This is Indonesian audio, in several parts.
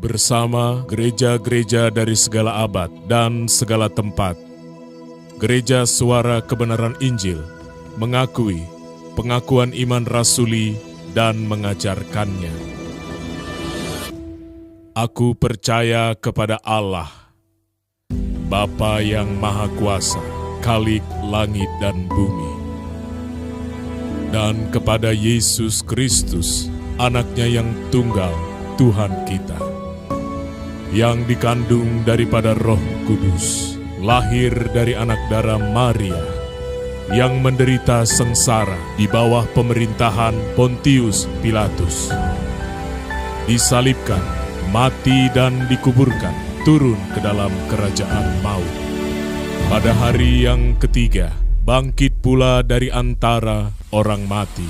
bersama gereja-gereja dari segala abad dan segala tempat. Gereja Suara Kebenaran Injil mengakui pengakuan iman rasuli dan mengajarkannya. Aku percaya kepada Allah, Bapa yang Maha Kuasa, Khalik langit dan bumi, dan kepada Yesus Kristus, Anaknya yang tunggal, Tuhan kita, yang dikandung daripada Roh Kudus, lahir dari anak darah Maria, yang menderita sengsara di bawah pemerintahan Pontius Pilatus, disalibkan, mati dan dikuburkan, turun ke dalam kerajaan maut. Pada hari yang ketiga, bangkit pula dari antara orang mati,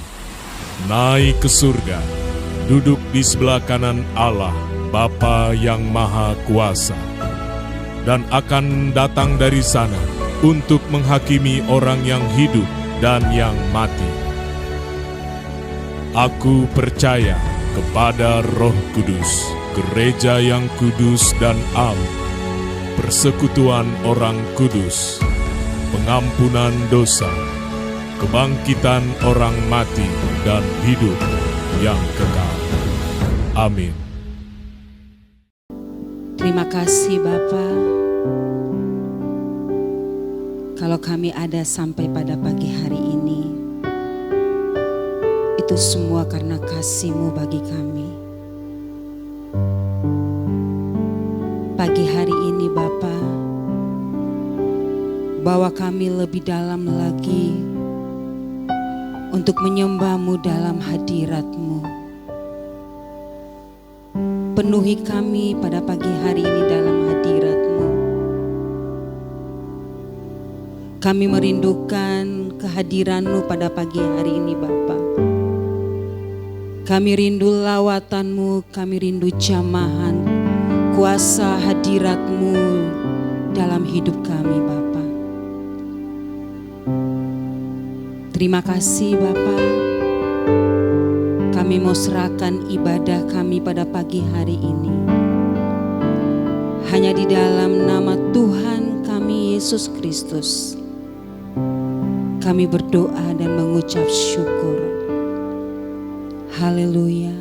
naik ke surga, duduk di sebelah kanan Allah, Bapa yang Maha Kuasa, dan akan datang dari sana untuk menghakimi orang yang hidup dan yang mati. Aku percaya kepada Roh Kudus, gereja yang kudus dan am, persekutuan orang kudus, pengampunan dosa, kebangkitan orang mati dan hidup yang kekal. Amin. Terima kasih Bapa. Kalau kami ada sampai pada pagi hari ini, itu semua karena kasih-Mu bagi kami. Pagi hari ini Bapa, bawa kami lebih dalam lagi untuk menyembah-Mu dalam hadirat-Mu. Penuhi kami pada pagi hari ini dalam hadirat-Mu. Kami merindukan kehadiran-Mu pada pagi hari ini Bapa. Kami rindu lawatan-Mu, kami rindu jamahan, kuasa hadirat-Mu dalam hidup kami Bapa. Terima kasih Bapa. Kami mau serahkan ibadah kami pada pagi hari ini hanya di dalam nama Tuhan kami Yesus Kristus. Kami berdoa dan mengucap syukur. Haleluya.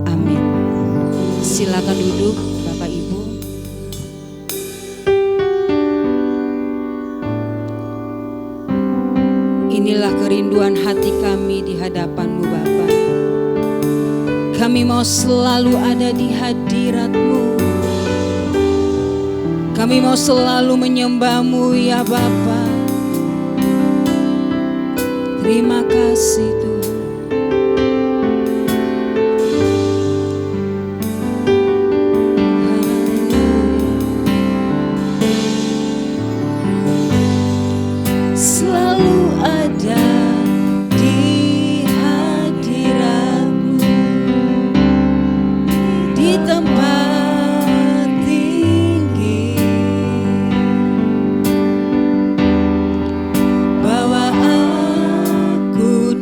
Amin. Silakan duduk Bapak Ibu. Inilah kerinduan hati kami di hadapan-Mu Bapa. Kami mau selalu ada di hadirat-Mu. Kami mau selalu menyembah-Mu ya Bapa. Terima kasih Tuhan. Bawa aku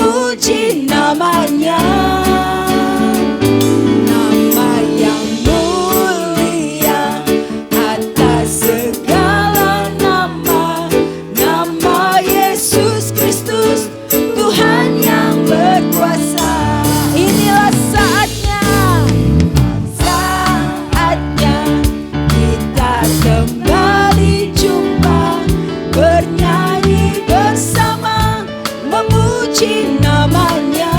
memuji namanya. Nama yang mulia atas segala nama, nama Yesus Kristus, Tuhan yang berkuasa. Inilah saatnya, saatnya kita kembali jumpa, bernyanyi bersama, memuji namanya.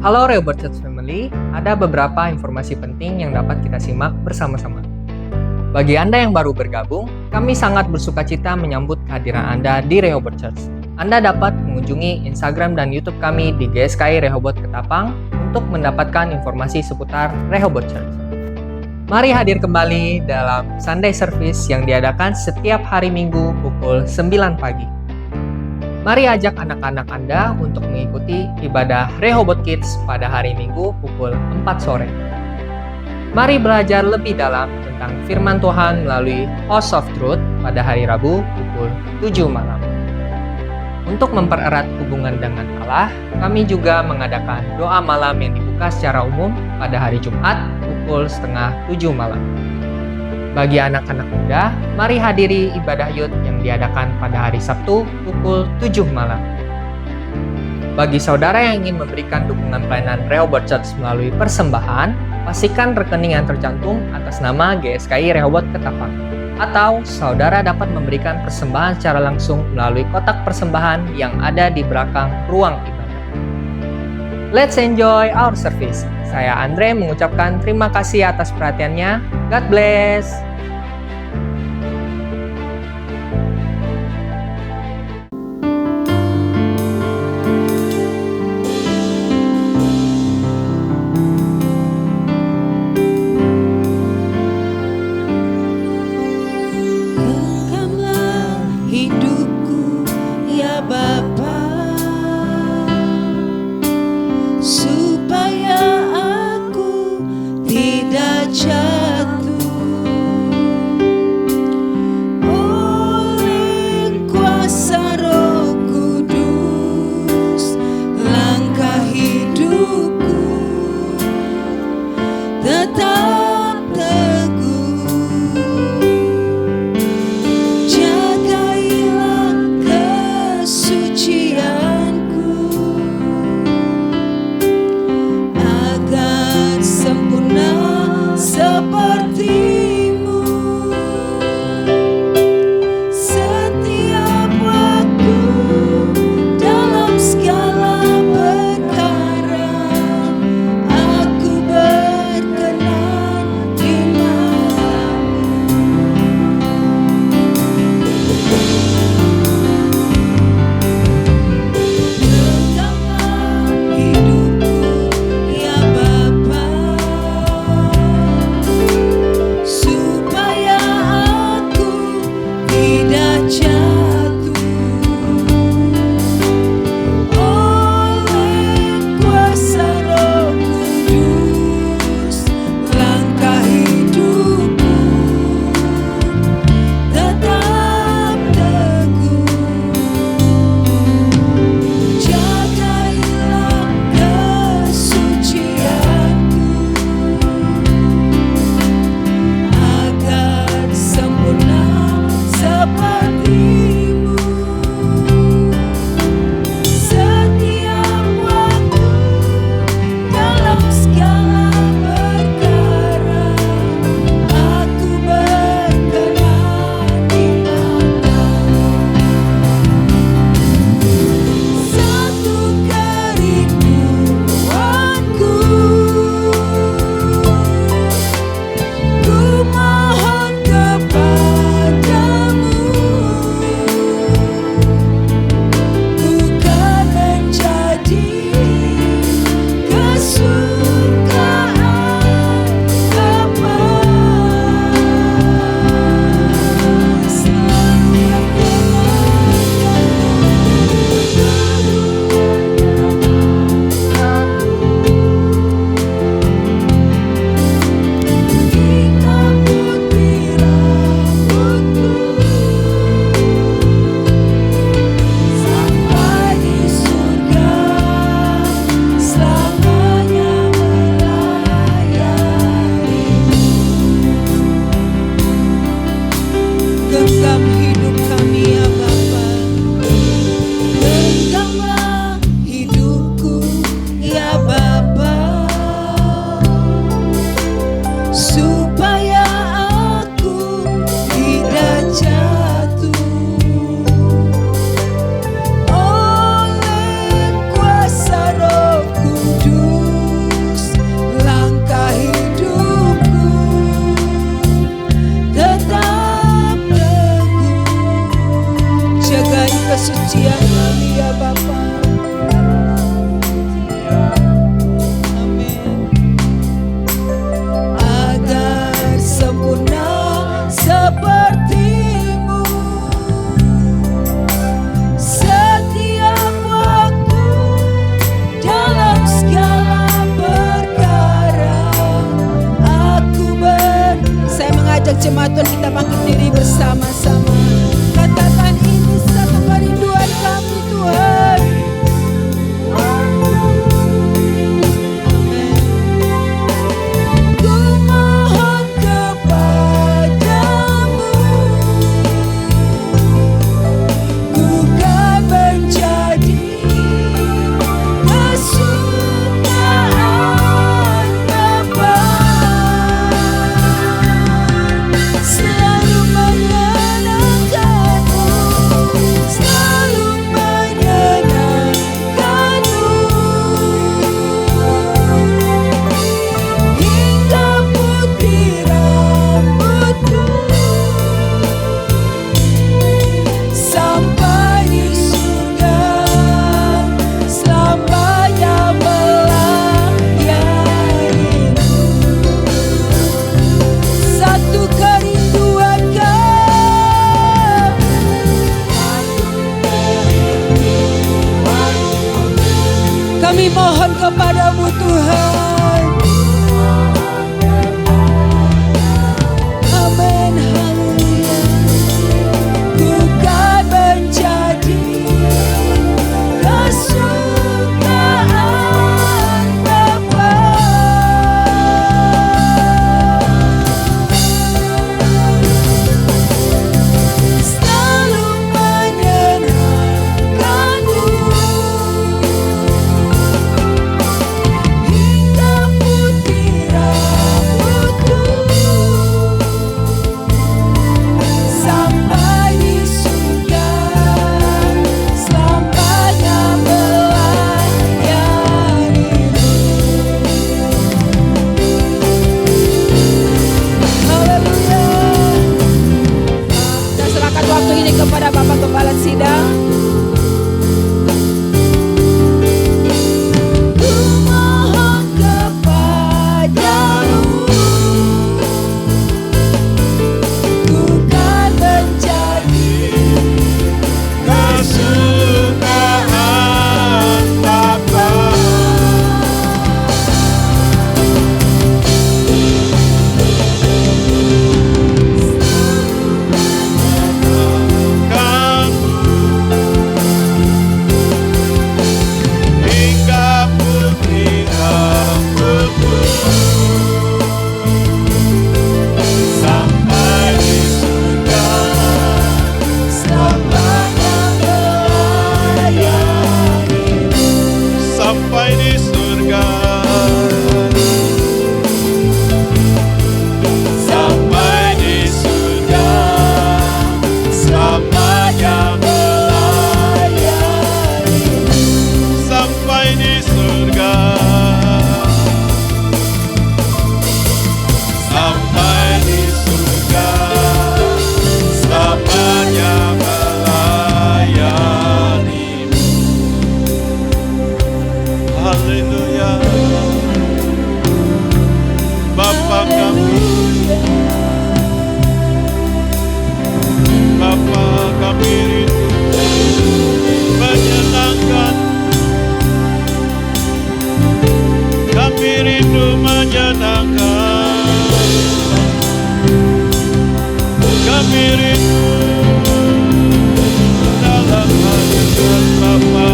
Halo Rehoboth Church Family, ada beberapa informasi penting yang dapat kita simak bersama-sama. Bagi Anda yang baru bergabung, kami sangat bersukacita menyambut kehadiran Anda di Rehoboth Church. Anda dapat mengunjungi Instagram dan YouTube kami di GSKI Rehoboth Ketapang untuk mendapatkan informasi seputar Rehoboth Church. Mari hadir kembali dalam Sunday Service yang diadakan setiap hari Minggu pukul 9 pagi. Mari ajak anak-anak Anda untuk mengikuti ibadah Rehoboth Kids pada hari Minggu pukul 4 sore. Mari belajar lebih dalam tentang firman Tuhan melalui House of Truth pada hari Rabu pukul 7 malam. Untuk mempererat hubungan dengan Allah, kami juga mengadakan doa malam yang dibuka secara umum pada hari Jumat pukul 6:30 malam. Bagi anak-anak muda, mari hadiri ibadah youth yang diadakan pada hari Sabtu pukul 7 malam. Bagi saudara yang ingin memberikan dukungan pelayanan Rehoboth Church melalui persembahan, pastikan rekening yang tercantum atas nama GSKI Rehoboth Ketapang. Atau saudara dapat memberikan persembahan secara langsung melalui kotak persembahan yang ada di belakang ruang ibadah. Let's enjoy our service. Saya Andre mengucapkan terima kasih atas perhatiannya. God bless. Genggamlah hidupku ya Bapa, supaya aku tidak jatuh. Kami mohon kepadamu Tuhan. Amin, haleluya. Ku kan menjadi kesukaan Bapa. Selalu menyenangkanmu hingga putih rambutku sampai di surga selamanya melayanimu. Haleluya. Kita serahkan waktu ini kepada Bapak Gembala Sidang. Ku mohon kepadamu, ku kan menjadi kesukaan Bapa. hingga putih rambutku sampai di surga Selamanya melayanimu. sampai di surga sampai di surga selamanya Melayanimu. sampai di surga sampai di surga selamanya melayanimu. Haleluya. Bapa kami, Bapa kami rindu menyenangkan, kami rindu menyenangkan, kami rindu dalam hadirat Bapa,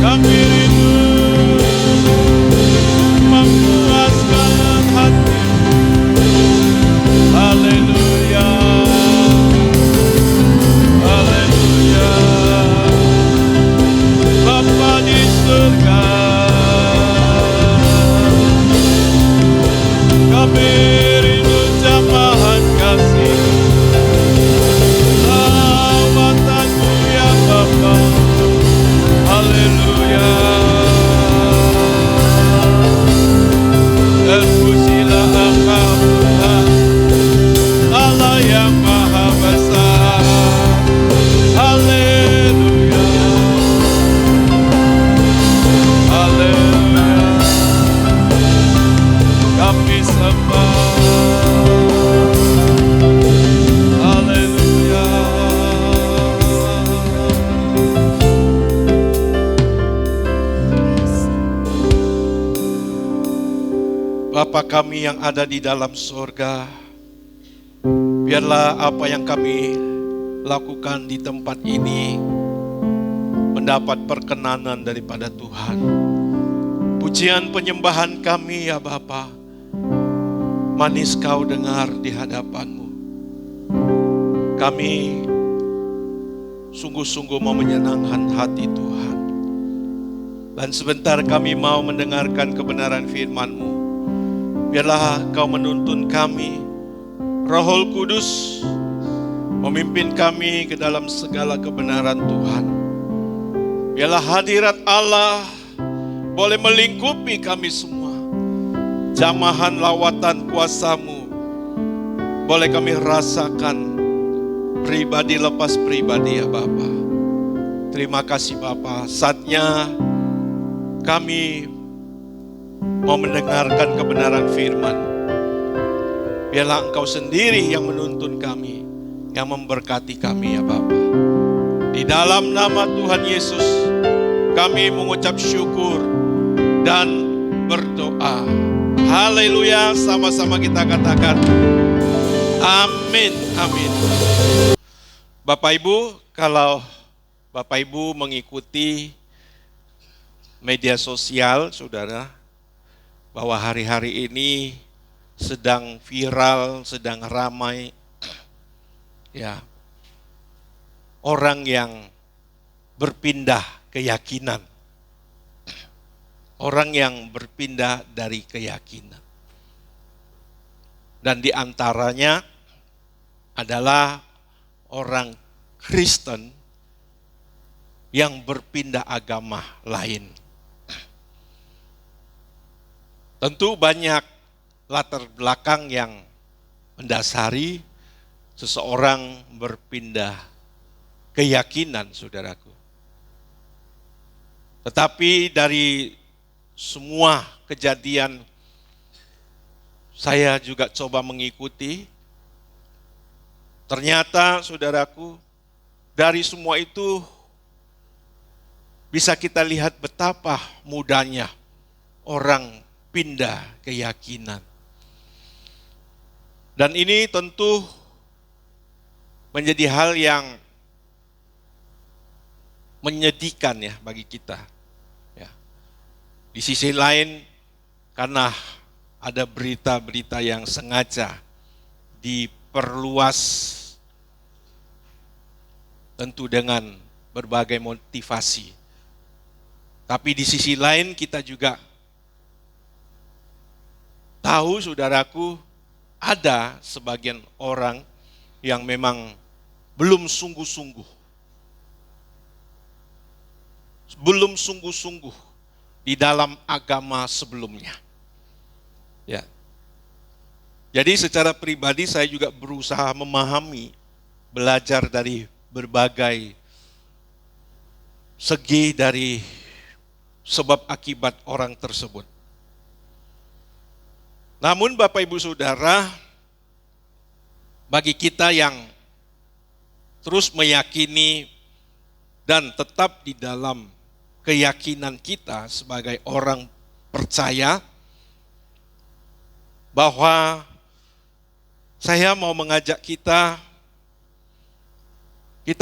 kami rindu memuaskan hati. Haleluya, haleluya. Bapa di surga, kami rindu jamahan kasih, lawatan-Mu ya Bapa. Haleluya. Terpujilah Engkau Tuhan, Allah yang Maha Besar. Haleluya, haleluya. Kami sembah. Haleluya. Bapa kami yang ada di dalam sorga, biarlah apa yang kami lakukan di tempat ini mendapat perkenanan daripada Tuhan. Pujian penyembahan kami ya Bapa, manis Kau dengar di hadapan-Mu. Kami sungguh-sungguh mau menyenangkan hati Tuhan. Dan sebentar kami mau mendengarkan kebenaran firman-Mu. Biarlah Kau menuntun kami, Roh Kudus memimpin kami ke dalam segala kebenaran Tuhan. Biarlah hadirat Allah boleh melingkupi kami semua. Jamahan lawatan kuasa-Mu boleh kami rasakan pribadi lepas pribadi ya Bapa. Terima kasih Bapa, saatnya kami mau mendengarkan kebenaran firman. Biarlah Engkau sendiri yang menuntun kami, yang memberkati kami ya Bapa. Di dalam nama Tuhan Yesus, kami mengucap syukur dan berdoa. Haleluya, sama-sama kita katakan amin, amin. Bapak Ibu, kalau Bapak Ibu mengikuti media sosial, saudara, bahwa hari-hari ini sedang viral, sedang ramai, ya, orang yang berpindah keyakinan. Orang yang berpindah dari keyakinan. Dan di antaranya adalah orang Kristen yang berpindah agama lain. Tentu banyak latar belakang yang mendasari seseorang berpindah keyakinan, saudaraku. Tetapi dari semua kejadian saya juga coba mengikuti. Ternyata, saudaraku, dari semua itu bisa kita lihat betapa mudahnya orang pindah keyakinan. Dan ini tentu menjadi hal yang menyedihkan ya bagi kita. Ya. Di sisi lain, karena ada berita-berita yang sengaja diperluas, tentu dengan berbagai motivasi. Tapi di sisi lain kita juga tahu, saudaraku, ada sebagian orang yang memang belum sungguh-sungguh di dalam agama sebelumnya. Ya. Jadi secara pribadi saya juga berusaha memahami, belajar dari berbagai segi dari sebab akibat orang tersebut. Namun Bapak Ibu Saudara, bagi kita yang terus meyakini dan tetap di dalam keyakinan kita sebagai orang percaya, bahwa saya mau mengajak kita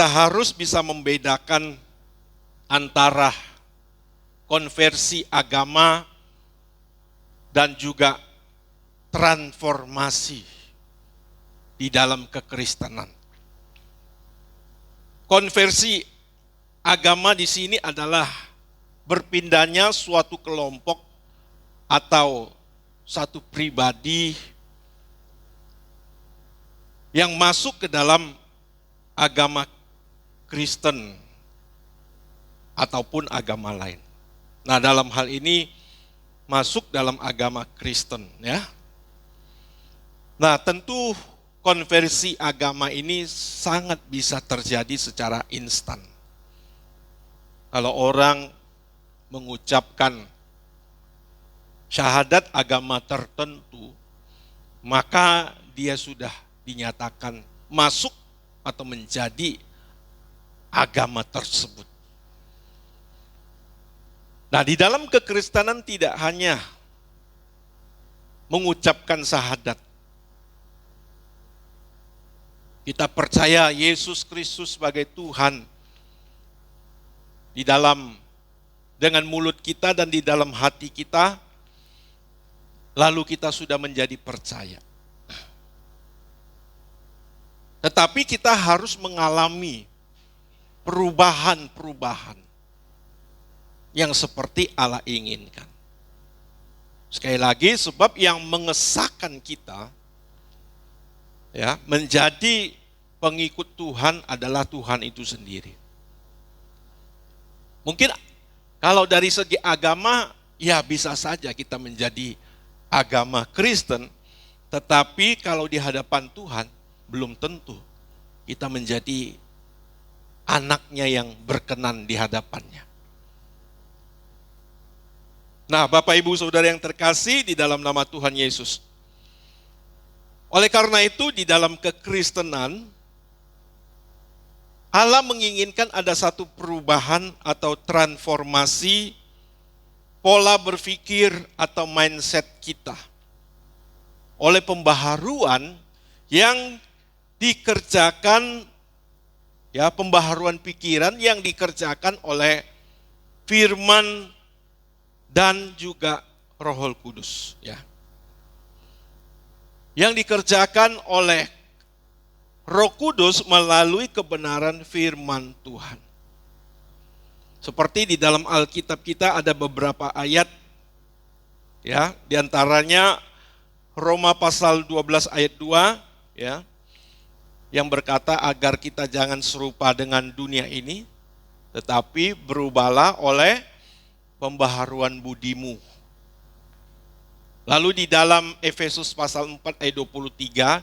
harus bisa membedakan antara konversi agama dan juga transformasi di dalam kekristenan. Konversi agama di sini adalah berpindahnya suatu kelompok atau satu pribadi yang masuk ke dalam agama Kristen ataupun agama lain. Nah, dalam hal ini masuk dalam agama Kristen, ya. Nah, tentu konversi agama ini sangat bisa terjadi secara instan. Kalau orang mengucapkan syahadat agama tertentu, maka dia sudah dinyatakan masuk atau menjadi agama tersebut. Nah, di dalam kekristenan tidak hanya mengucapkan syahadat. Kita percaya Yesus Kristus sebagai Tuhan di dalam dengan mulut kita dan di dalam hati kita, lalu kita sudah menjadi percaya. Tetapi kita harus mengalami perubahan-perubahan yang seperti Allah inginkan. Sekali lagi, sebab yang mengesahkan kita ya menjadi pengikut Tuhan adalah Tuhan itu sendiri. Mungkin kalau dari segi agama, ya bisa saja kita menjadi agama Kristen, tetapi kalau di hadapan Tuhan, belum tentu kita menjadi anaknya yang berkenan di hadapannya. Nah, Bapak Ibu Saudara yang terkasih di dalam nama Tuhan Yesus. Oleh karena itu di dalam kekristenan, Allah menginginkan ada satu perubahan atau transformasi pola berpikir atau mindset kita oleh pembaharuan yang dikerjakan, ya, pembaharuan pikiran yang dikerjakan oleh firman dan juga Roh Kudus, ya. Yang dikerjakan oleh Roh Kudus melalui kebenaran firman Tuhan. Seperti di dalam Alkitab kita ada beberapa ayat, ya, di antaranya Roma pasal 12 ayat 2, ya, yang berkata agar kita jangan serupa dengan dunia ini, tetapi berubahlah oleh pembaharuan budimu. Lalu di dalam Efesus pasal 4 ayat 23,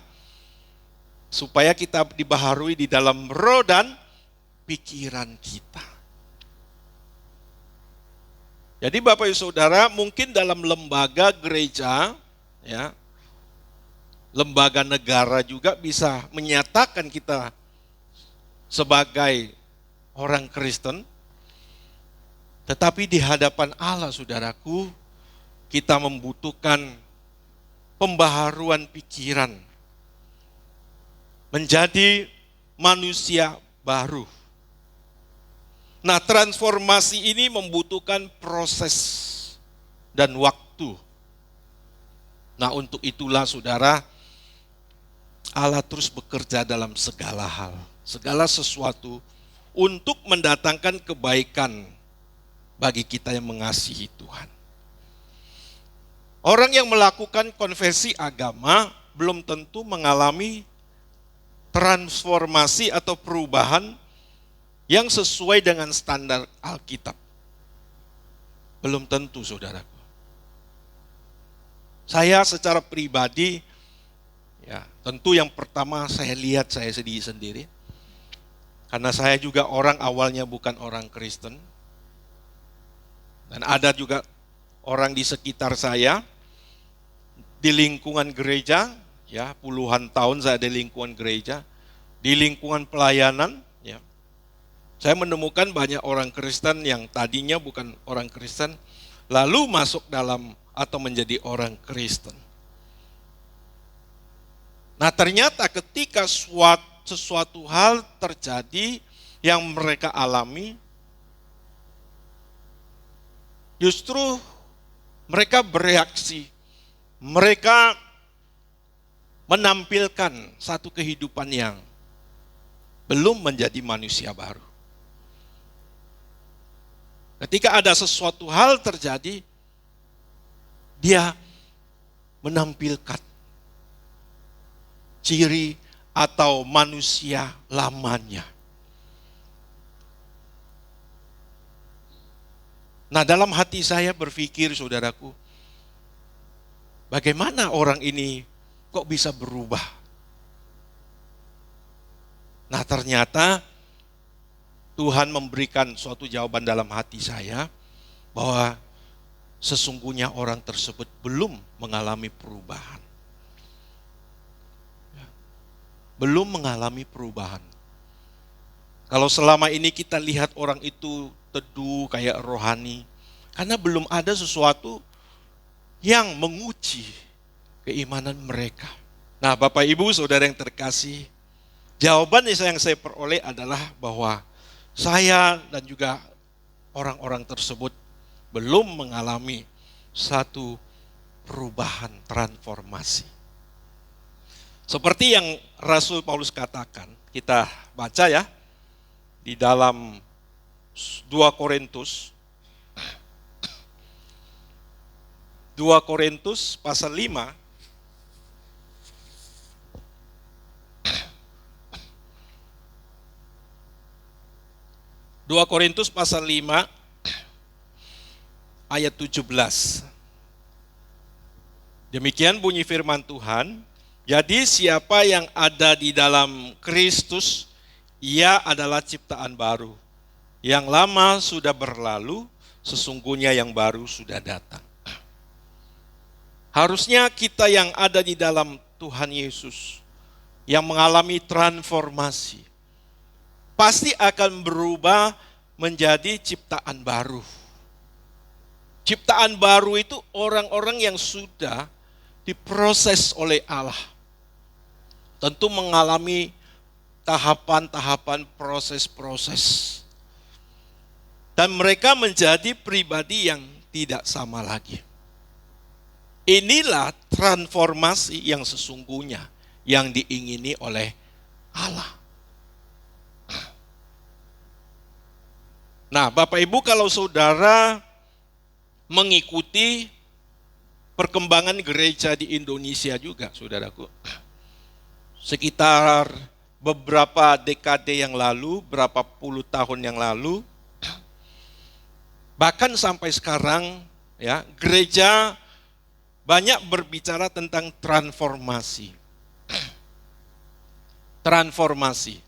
supaya kita dibaharui di dalam roh dan pikiran kita. Jadi Bapak Ibu Saudara, mungkin dalam lembaga gereja, ya, lembaga negara juga bisa menyatakan kita sebagai orang Kristen, tetapi di hadapan Allah, saudaraku, kita membutuhkan pembaharuan pikiran, menjadi manusia baru. Nah, transformasi ini membutuhkan proses dan waktu. Nah, untuk itulah saudara, Allah terus bekerja dalam segala hal, segala sesuatu untuk mendatangkan kebaikan bagi kita yang mengasihi Tuhan. Orang yang melakukan konversi agama belum tentu mengalami transformasi atau perubahan yang sesuai dengan standar Alkitab. Belum tentu, saudaraku. Saya secara pribadi, ya, tentu yang pertama saya lihat saya sendiri. Karena saya juga orang awalnya bukan orang Kristen. Dan ada juga orang di sekitar saya, di lingkungan gereja, ya, puluhan tahun saya di lingkungan gereja, di lingkungan pelayanan, ya. Saya menemukan banyak orang Kristen yang tadinya bukan orang Kristen, lalu masuk dalam atau menjadi orang Kristen. Nah, ternyata ketika sesuatu hal terjadi yang mereka alami, justru mereka bereaksi, mereka menampilkan satu kehidupan yang belum menjadi manusia baru. Ketika ada sesuatu hal terjadi, dia menampilkan ciri atau manusia lamanya. Nah, dalam hati saya berpikir, saudaraku, bagaimana orang ini kok bisa berubah? Nah, ternyata Tuhan memberikan suatu jawaban dalam hati saya bahwa sesungguhnya orang tersebut belum mengalami perubahan. Belum mengalami perubahan. Kalau selama ini kita lihat orang itu teduh kayak rohani, karena belum ada sesuatu yang menguji keimanan mereka. Nah, Bapak Ibu Saudara yang terkasih, jawaban yang saya peroleh adalah bahwa saya dan juga orang-orang tersebut belum mengalami satu perubahan transformasi. Seperti yang Rasul Paulus katakan, kita baca ya, di dalam 2 Korintus pasal 5, ayat 17. Demikian bunyi firman Tuhan, jadi siapa yang ada di dalam Kristus, ia adalah ciptaan baru. Yang lama sudah berlalu, sesungguhnya yang baru sudah datang. Harusnya kita yang ada di dalam Tuhan Yesus, yang mengalami transformasi, pasti akan berubah menjadi ciptaan baru. Ciptaan baru itu orang-orang yang sudah diproses oleh Allah. Tentu mengalami tahapan-tahapan proses-proses. Dan mereka menjadi pribadi yang tidak sama lagi. Inilah transformasi yang sesungguhnya yang diingini oleh Allah. Nah, Bapak Ibu, kalau saudara mengikuti perkembangan gereja di Indonesia juga, saudaraku, sekitar beberapa dekade yang lalu, berapa puluh tahun yang lalu, bahkan sampai sekarang, ya, gereja banyak berbicara tentang transformasi. Transformasi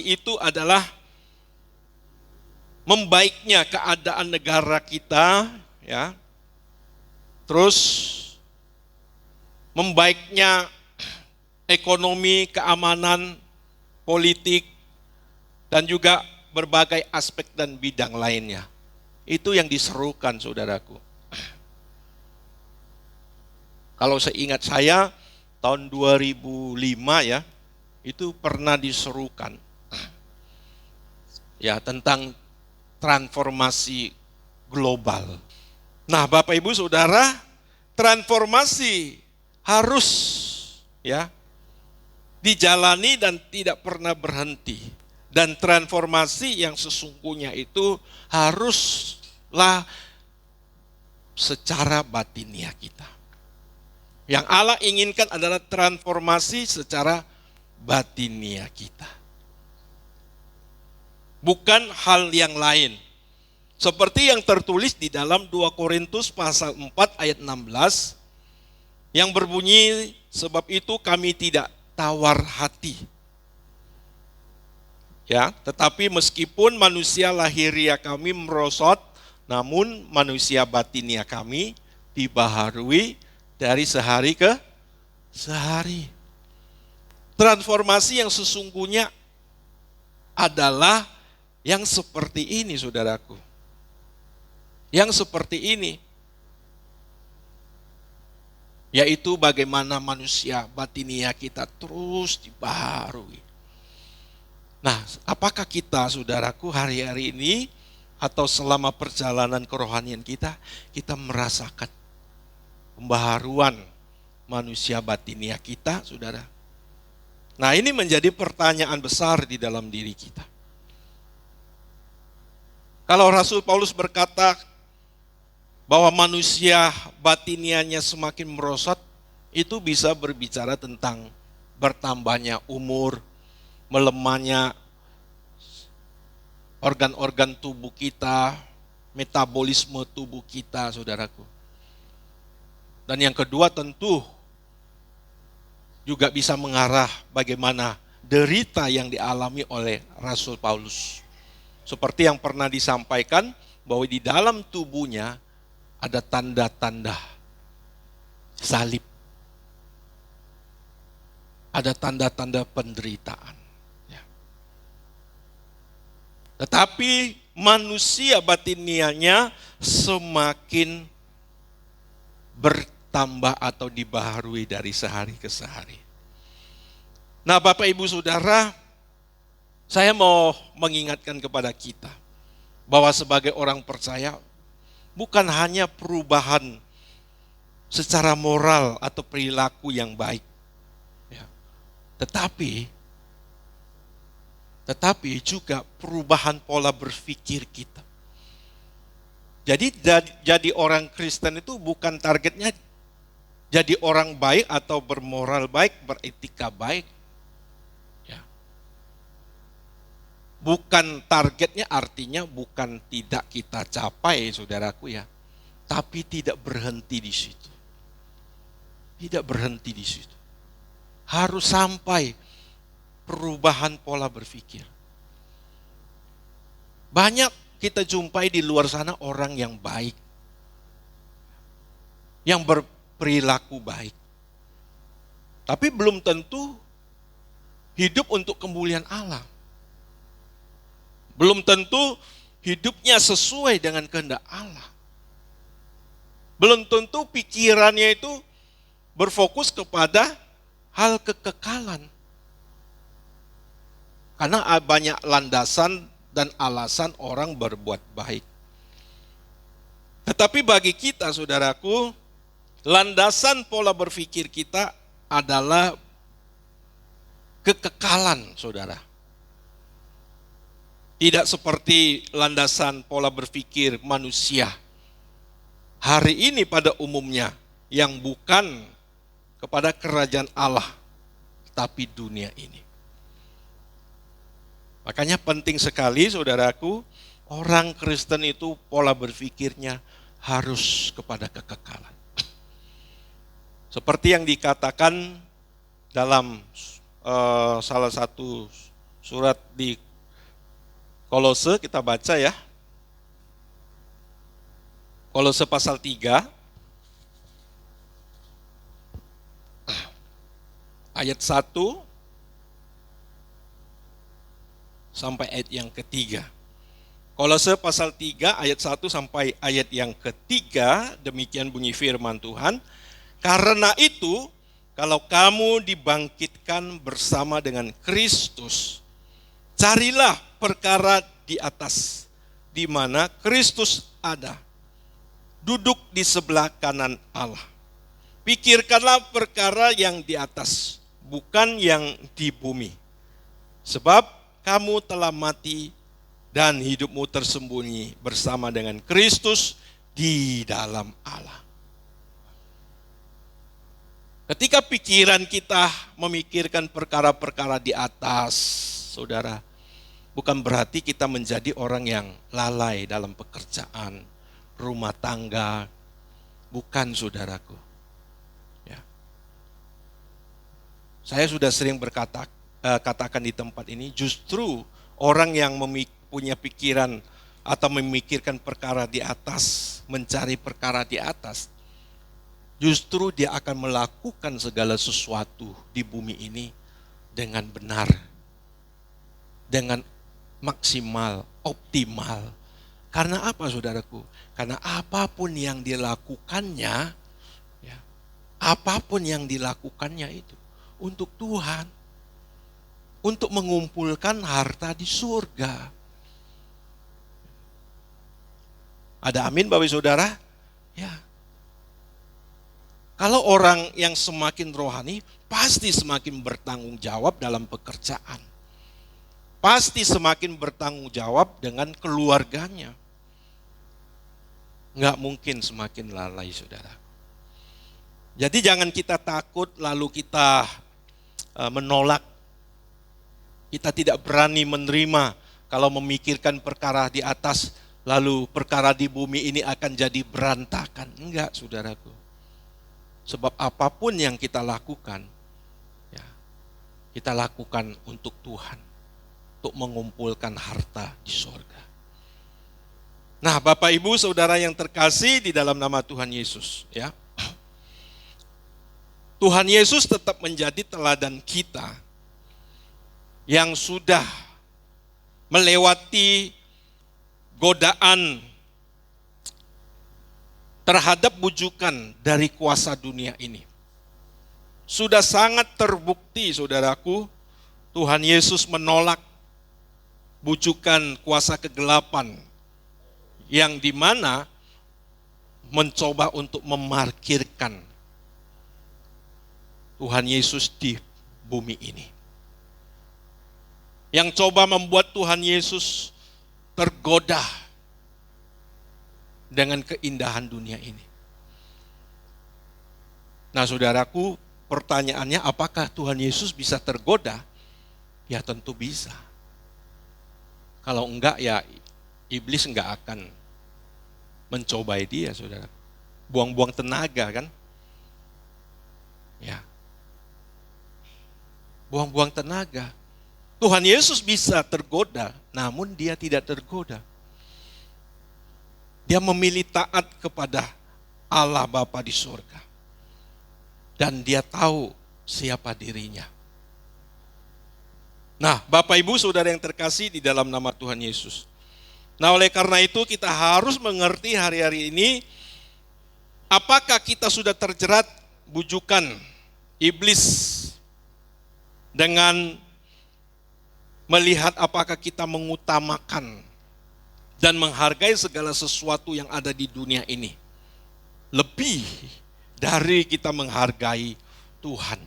itu adalah membaiknya keadaan negara kita, ya. Terus membaiknya ekonomi, keamanan, politik, dan juga berbagai aspek dan bidang lainnya. Itu yang diserukan, saudaraku. Kalau seingat saya, tahun 2005 ya, itu pernah diserukan. Ya, tentang transformasi global. Nah, Bapak Ibu Saudara, transformasi harus ya dijalani dan tidak pernah berhenti. Dan transformasi yang sesungguhnya itu haruslah secara batiniah kita. Yang Allah inginkan adalah transformasi secara batiniah kita. Bukan hal yang lain. Seperti yang tertulis di dalam 2 Korintus pasal 4 ayat 16 yang berbunyi, sebab itu kami tidak tawar hati. Ya, tetapi meskipun manusia lahiriah kami merosot, namun manusia batiniah kami dibaharui dari sehari ke sehari. Transformasi yang sesungguhnya adalah yang seperti ini, saudaraku. Yang seperti ini. Yaitu bagaimana manusia batiniah kita terus dibaharui. Nah, apakah kita, saudaraku, hari-hari ini atau selama perjalanan kerohanian kita merasakan pembaharuan manusia batiniah kita, saudara? Nah, ini menjadi pertanyaan besar di dalam diri kita. Kalau Rasul Paulus berkata bahwa manusia batiniahnya semakin merosot, itu bisa berbicara tentang bertambahnya umur, melemahnya organ-organ tubuh kita, metabolisme tubuh kita, saudaraku. Dan yang kedua tentu juga bisa mengarah bagaimana derita yang dialami oleh Rasul Paulus. Seperti yang pernah disampaikan bahwa di dalam tubuhnya ada tanda-tanda salib. Ada tanda-tanda penderitaan. Tetapi manusia batiniahnya semakin bertambah atau dibaharui dari sehari ke sehari. Nah, Bapak Ibu Saudara, saya mau mengingatkan kepada kita bahwa sebagai orang percaya bukan hanya perubahan secara moral atau perilaku yang baik, ya, tetapi juga perubahan pola berpikir kita. Jadi orang Kristen itu bukan targetnya jadi orang baik atau bermoral baik, beretika baik. Ya. Bukan targetnya, artinya bukan tidak kita capai, saudaraku ya. Tapi tidak berhenti di situ. Tidak berhenti di situ. Harus sampai perubahan pola berpikir. Banyak kita jumpai di luar sana orang yang baik, yang berperilaku baik. Tapi belum tentu hidup untuk kemuliaan Allah. Belum tentu hidupnya sesuai dengan kehendak Allah. Belum tentu pikirannya itu berfokus kepada hal kekekalan. Karena banyak landasan dan alasan orang berbuat baik. Tetapi bagi kita, saudaraku, landasan pola berpikir kita adalah kekekalan, saudara. Tidak seperti landasan pola berpikir manusia hari ini pada umumnya, yang bukan kepada kerajaan Allah, tapi dunia ini. Makanya penting sekali, saudaraku, orang Kristen itu pola berpikirnya harus kepada kekekalan. Seperti yang dikatakan dalam salah satu surat di Kolose, kita baca ya. Kolose pasal 3, ayat 1 sampai ayat yang ketiga. Kolose pasal 3 ayat 1 sampai ayat yang ketiga, demikian bunyi firman Tuhan. Karena itu, kalau kamu dibangkitkan bersama dengan Kristus, carilah perkara di atas, di mana Kristus ada, duduk di sebelah kanan Allah. Pikirkanlah perkara yang di atas, bukan yang di bumi. Sebab kamu telah mati dan hidupmu tersembunyi bersama dengan Kristus di dalam Allah. Ketika pikiran kita memikirkan perkara-perkara di atas, saudara, bukan berarti kita menjadi orang yang lalai dalam pekerjaan, rumah tangga. Bukan, saudaraku. Ya. Saya sudah sering katakan di tempat ini, justru orang yang punya pikiran atau memikirkan perkara di atas, mencari perkara di atas, justru dia akan melakukan segala sesuatu di bumi ini dengan benar, dengan maksimal, optimal. Karena apa, saudaraku? Karena apapun yang dilakukannya, ya, apapun yang dilakukannya itu untuk Tuhan, untuk mengumpulkan harta di surga. Ada amin, Bapak Saudara? Ya. Kalau orang yang semakin rohani, pasti semakin bertanggung jawab dalam pekerjaan. Pasti semakin bertanggung jawab dengan keluarganya. Nggak mungkin semakin lalai, saudara. Jadi jangan kita takut lalu kita menolak. Kita tidak berani menerima kalau memikirkan perkara di atas, lalu perkara di bumi ini akan jadi berantakan. Enggak, saudaraku. Sebab apapun yang kita lakukan, ya, kita lakukan untuk Tuhan, untuk mengumpulkan harta di surga. Nah, Bapak Ibu Saudara yang terkasih di dalam nama Tuhan Yesus, ya. Tuhan Yesus tetap menjadi teladan kita yang sudah melewati godaan terhadap bujukan dari kuasa dunia ini. Sudah sangat terbukti, saudaraku, Tuhan Yesus menolak bujukan kuasa kegelapan yang dimana mencoba untuk memarkirkan Tuhan Yesus di bumi ini. Yang coba membuat Tuhan Yesus tergoda dengan keindahan dunia ini. Nah, saudaraku, pertanyaannya apakah Tuhan Yesus bisa tergoda? Ya tentu bisa. Kalau enggak, ya iblis enggak akan mencobai dia, saudara. Buang-buang tenaga kan? Ya. Buang-buang tenaga. Tuhan Yesus bisa tergoda, namun dia tidak tergoda. Dia memilih taat kepada Allah Bapa di surga. Dan dia tahu siapa dirinya. Nah, Bapak Ibu Saudara yang terkasih di dalam nama Tuhan Yesus. Nah, oleh karena itu kita harus mengerti hari-hari ini, apakah kita sudah terjerat bujukan iblis dengan melihat apakah kita mengutamakan dan menghargai segala sesuatu yang ada di dunia ini lebih dari kita menghargai Tuhan.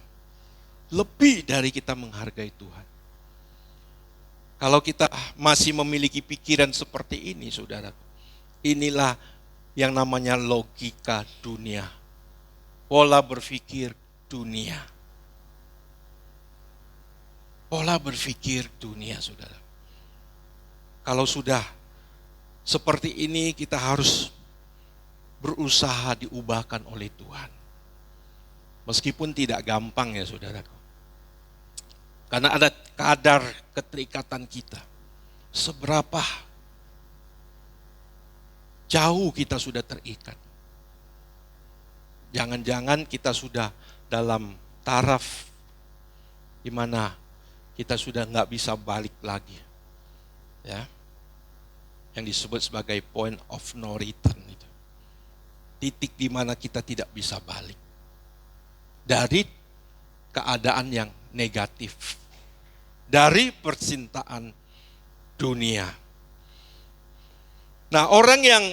Lebih dari kita menghargai Tuhan. Kalau kita masih memiliki pikiran seperti ini, saudara, inilah yang namanya logika dunia. Pola berpikir dunia. Pola berpikir dunia, saudara. Kalau sudah seperti ini, kita harus berusaha diubahkan oleh Tuhan. Meskipun tidak gampang ya, saudaraku. Karena ada kadar keterikatan kita. Seberapa jauh kita sudah terikat. Jangan-jangan kita sudah dalam taraf di mana kita sudah nggak bisa balik lagi. Ya. Yang disebut sebagai point of no return itu. Titik di mana kita tidak bisa balik. Dari keadaan yang negatif. Dari percintaan dunia. Nah, orang yang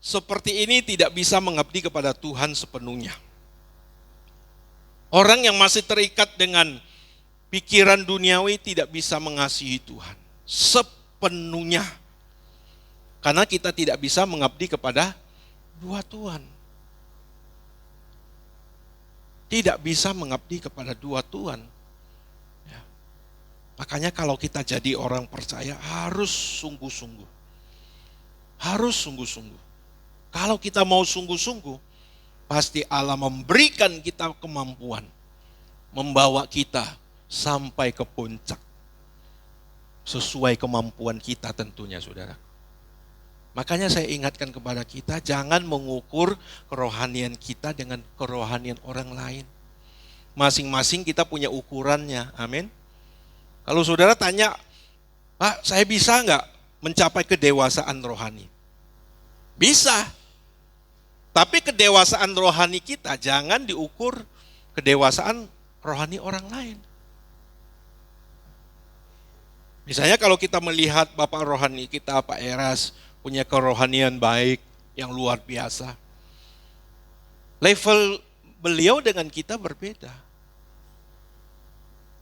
seperti ini tidak bisa mengabdi kepada Tuhan sepenuhnya. Orang yang masih terikat dengan pikiran duniawi tidak bisa mengasihi Tuhan sepenuhnya. Karena kita tidak bisa mengabdi kepada dua Tuhan. Tidak bisa mengabdi kepada dua Tuhan. Ya. Makanya kalau kita jadi orang percaya harus sungguh-sungguh. Harus sungguh-sungguh. Kalau kita mau sungguh-sungguh, pasti Allah memberikan kita kemampuan. Membawa kita sampai ke puncak. Sesuai kemampuan kita tentunya, saudara. Makanya saya ingatkan kepada kita, jangan mengukur kerohanian kita dengan kerohanian orang lain. Masing-masing kita punya ukurannya, amin. Kalau saudara tanya, Pak, saya bisa nggak mencapai kedewasaan rohani? Bisa. Tapi kedewasaan rohani kita jangan diukur kedewasaan rohani orang lain. Misalnya kalau kita melihat Bapak rohani kita, Pak Eras, punya kerohanian baik yang luar biasa. Level beliau dengan kita berbeda.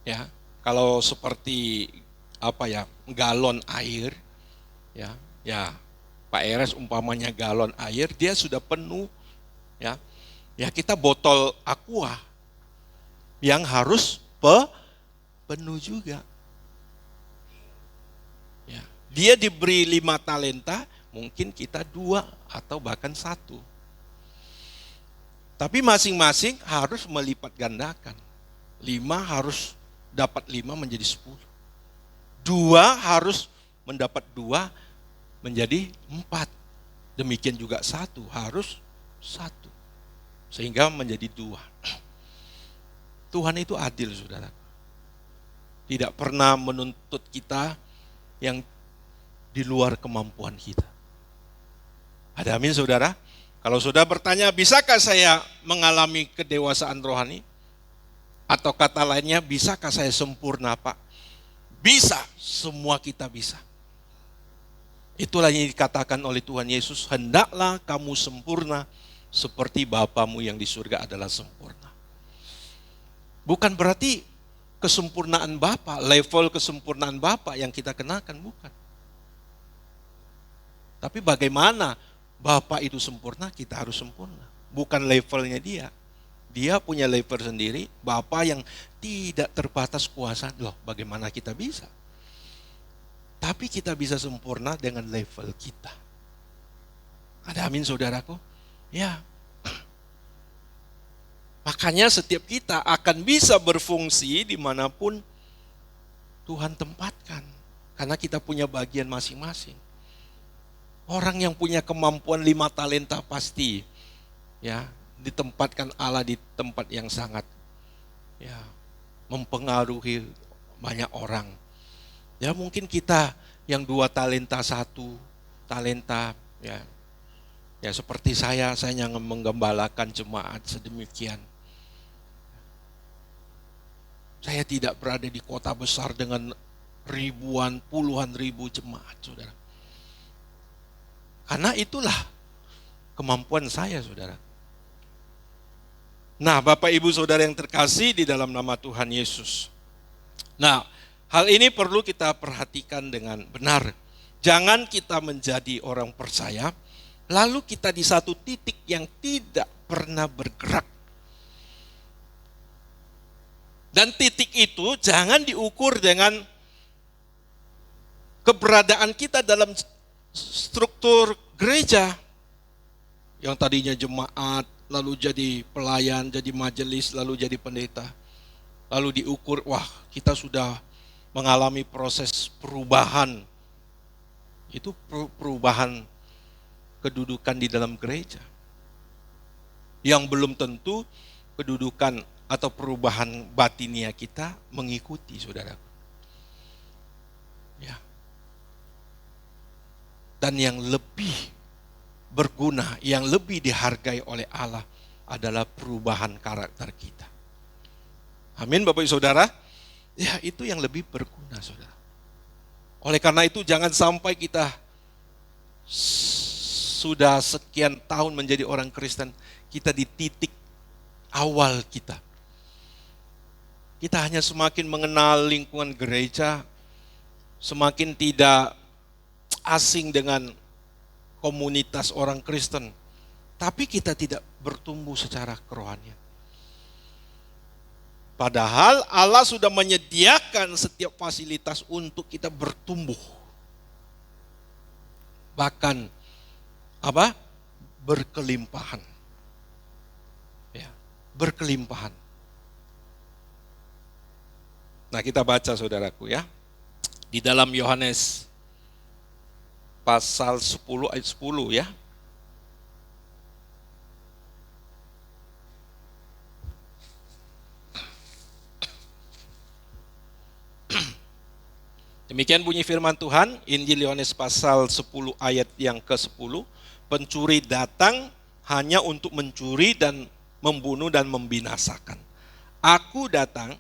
Ya, kalau seperti galon air, ya Pak Eres umpamanya galon air, dia sudah penuh, ya kita botol aqua yang harus penuh juga. Ya, dia diberi 5 talenta, mungkin kita 2 atau bahkan 1. Tapi masing-masing harus melipat gandakan. 5 harus dapat 5 menjadi 10. 2 harus mendapat 2 menjadi 4. Demikian juga 1 harus 1. Sehingga menjadi 2. Tuhan itu adil, saudara. Tidak pernah menuntut kita yang di luar kemampuan kita. Ada amin, saudara? Kalau saudara bertanya, bisakah saya mengalami kedewasaan rohani? Atau kata lainnya, bisakah saya sempurna, Pak? Bisa, semua kita bisa. Itulah yang dikatakan oleh Tuhan Yesus, hendaklah kamu sempurna seperti Bapamu yang di surga adalah sempurna. Bukan berarti kesempurnaan Bapa, level kesempurnaan Bapa yang kita kenakan, bukan. Tapi bagaimana Bapa itu sempurna, kita harus sempurna. Bukan levelnya dia. Dia punya level sendiri, Bapa yang tidak terbatas kuasa. Loh, bagaimana kita bisa? Tapi kita bisa sempurna dengan level kita. Ada amin, saudaraku? Ya. Makanya setiap kita akan bisa berfungsi dimanapun Tuhan tempatkan. Karena kita punya bagian masing-masing. Orang yang punya kemampuan 5 talenta pasti ditempatkan Allah di tempat yang sangat mempengaruhi banyak orang. Ya mungkin kita yang 2 talenta, 1 talenta, ya. Ya seperti saya yang menggembalakan jemaat sedemikian. Saya tidak berada di kota besar dengan ribuan, puluhan ribu jemaat, saudara. Karena itulah kemampuan saya, saudara. Nah, Bapak Ibu Saudara yang terkasih di dalam nama Tuhan Yesus. Nah, hal ini perlu kita perhatikan dengan benar. Jangan kita menjadi orang percaya, lalu kita di satu titik yang tidak pernah bergerak. Dan titik itu jangan diukur dengan keberadaan kita dalam struktur gereja. Yang tadinya jemaat, lalu jadi pelayan, jadi majelis, lalu jadi pendeta. Lalu diukur, wah kita sudah mengalami proses perubahan. Itu perubahan kedudukan di dalam gereja. Yang belum tentu kedudukan atau perubahan batinia kita mengikuti, saudara. Ya. Dan yang lebih berguna, yang lebih dihargai oleh Allah adalah perubahan karakter kita. Amin, Bapak Ibu Saudara. Ya, itu yang lebih berguna, saudara. Oleh karena itu jangan sampai kita sudah sekian tahun menjadi orang Kristen, kita di titik awal kita. Kita hanya semakin mengenal lingkungan gereja, semakin tidak asing dengan komunitas orang Kristen, tapi kita tidak bertumbuh secara kerohanian. Padahal Allah sudah menyediakan setiap fasilitas untuk kita bertumbuh. Bahkan berkelimpahan. Ya, berkelimpahan. Nah, kita baca saudaraku ya. Di dalam Yohanes pasal 10 ayat 10 ya. Demikian bunyi firman Tuhan, Injil Yohanes pasal 10 ayat yang ke-10. Pencuri datang hanya untuk mencuri dan membunuh dan membinasakan. Aku datang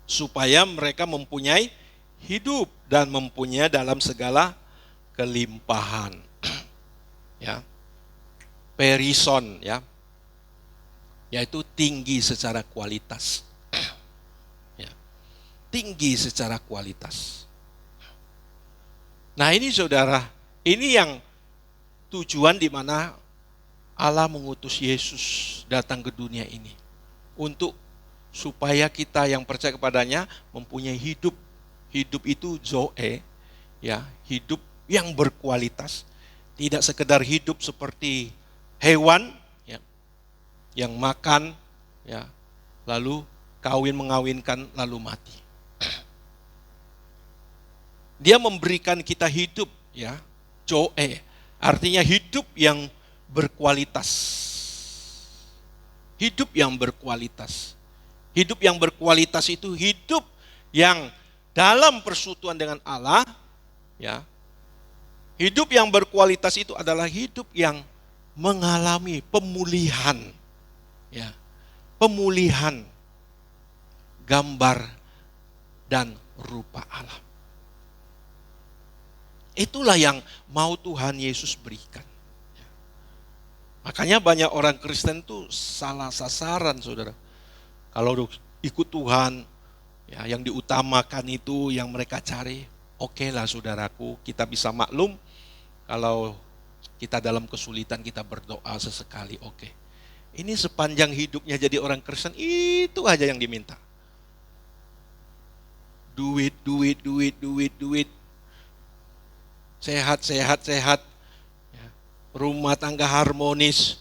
supaya mereka mempunyai hidup dan mempunyai dalam segala kelimpahan. Ya. Perison ya. Yaitu tinggi secara kualitas. Ya. Tinggi secara kualitas. Nah, ini saudara, ini yang tujuan di mana Allah mengutus Yesus datang ke dunia ini untuk supaya kita yang percaya kepadanya mempunyai hidup. Hidup itu zoe, ya, hidup yang berkualitas. Tidak sekedar hidup seperti hewan, ya, yang makan, ya, lalu kawin mengawinkan lalu mati. Dia memberikan kita hidup, ya, zoe, artinya hidup yang berkualitas. Hidup yang berkualitas. Hidup yang berkualitas itu hidup yang dalam persekutuan dengan Allah, ya. Hidup yang berkualitas itu adalah hidup yang mengalami pemulihan, ya. Pemulihan gambar dan rupa Allah. Itulah yang mau Tuhan Yesus berikan. Makanya banyak orang Kristen tuh salah sasaran, saudara. Kalau ikut Tuhan, ya, yang diutamakan itu yang mereka cari, oke lah saudaraku, kita bisa maklum kalau kita dalam kesulitan kita berdoa sesekali, oke. Ini sepanjang hidupnya jadi orang Kristen, itu aja yang diminta. Duit, duit, duit, duit, duit. Sehat, sehat, sehat. Ya. Rumah tangga harmonis.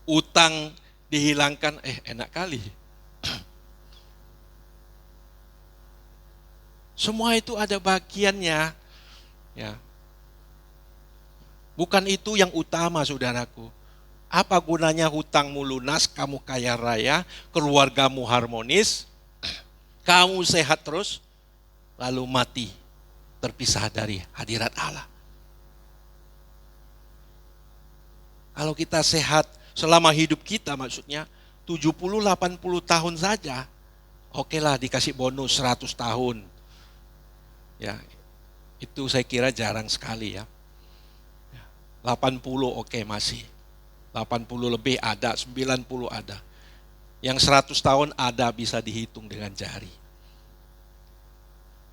Utang dihilangkan, enak kali. Semua itu ada bagiannya. Ya. Bukan itu yang utama, saudaraku. Apa gunanya hutangmu lunas, kamu kaya raya, keluargamu harmonis, kamu sehat terus, lalu mati, terpisah dari hadirat Allah. Kalau kita sehat selama hidup kita, maksudnya 70-80 tahun saja, oke lah dikasih bonus 100 tahun. Ya, itu saya kira jarang sekali ya. 80 oke masih. 80 lebih ada, 90 ada. Yang 100 tahun ada bisa dihitung dengan jari.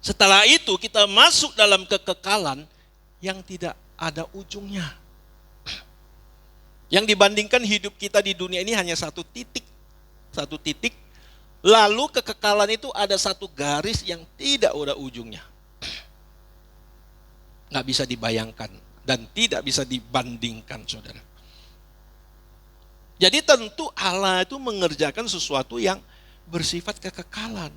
Setelah itu kita masuk dalam kekekalan yang tidak ada ujungnya. Yang dibandingkan hidup kita di dunia ini hanya satu titik. Satu titik. Lalu kekekalan itu ada satu garis yang tidak ada ujungnya. Nggak bisa dibayangkan dan tidak bisa dibandingkan, saudara. Jadi tentu Allah itu mengerjakan sesuatu yang bersifat kekekalan.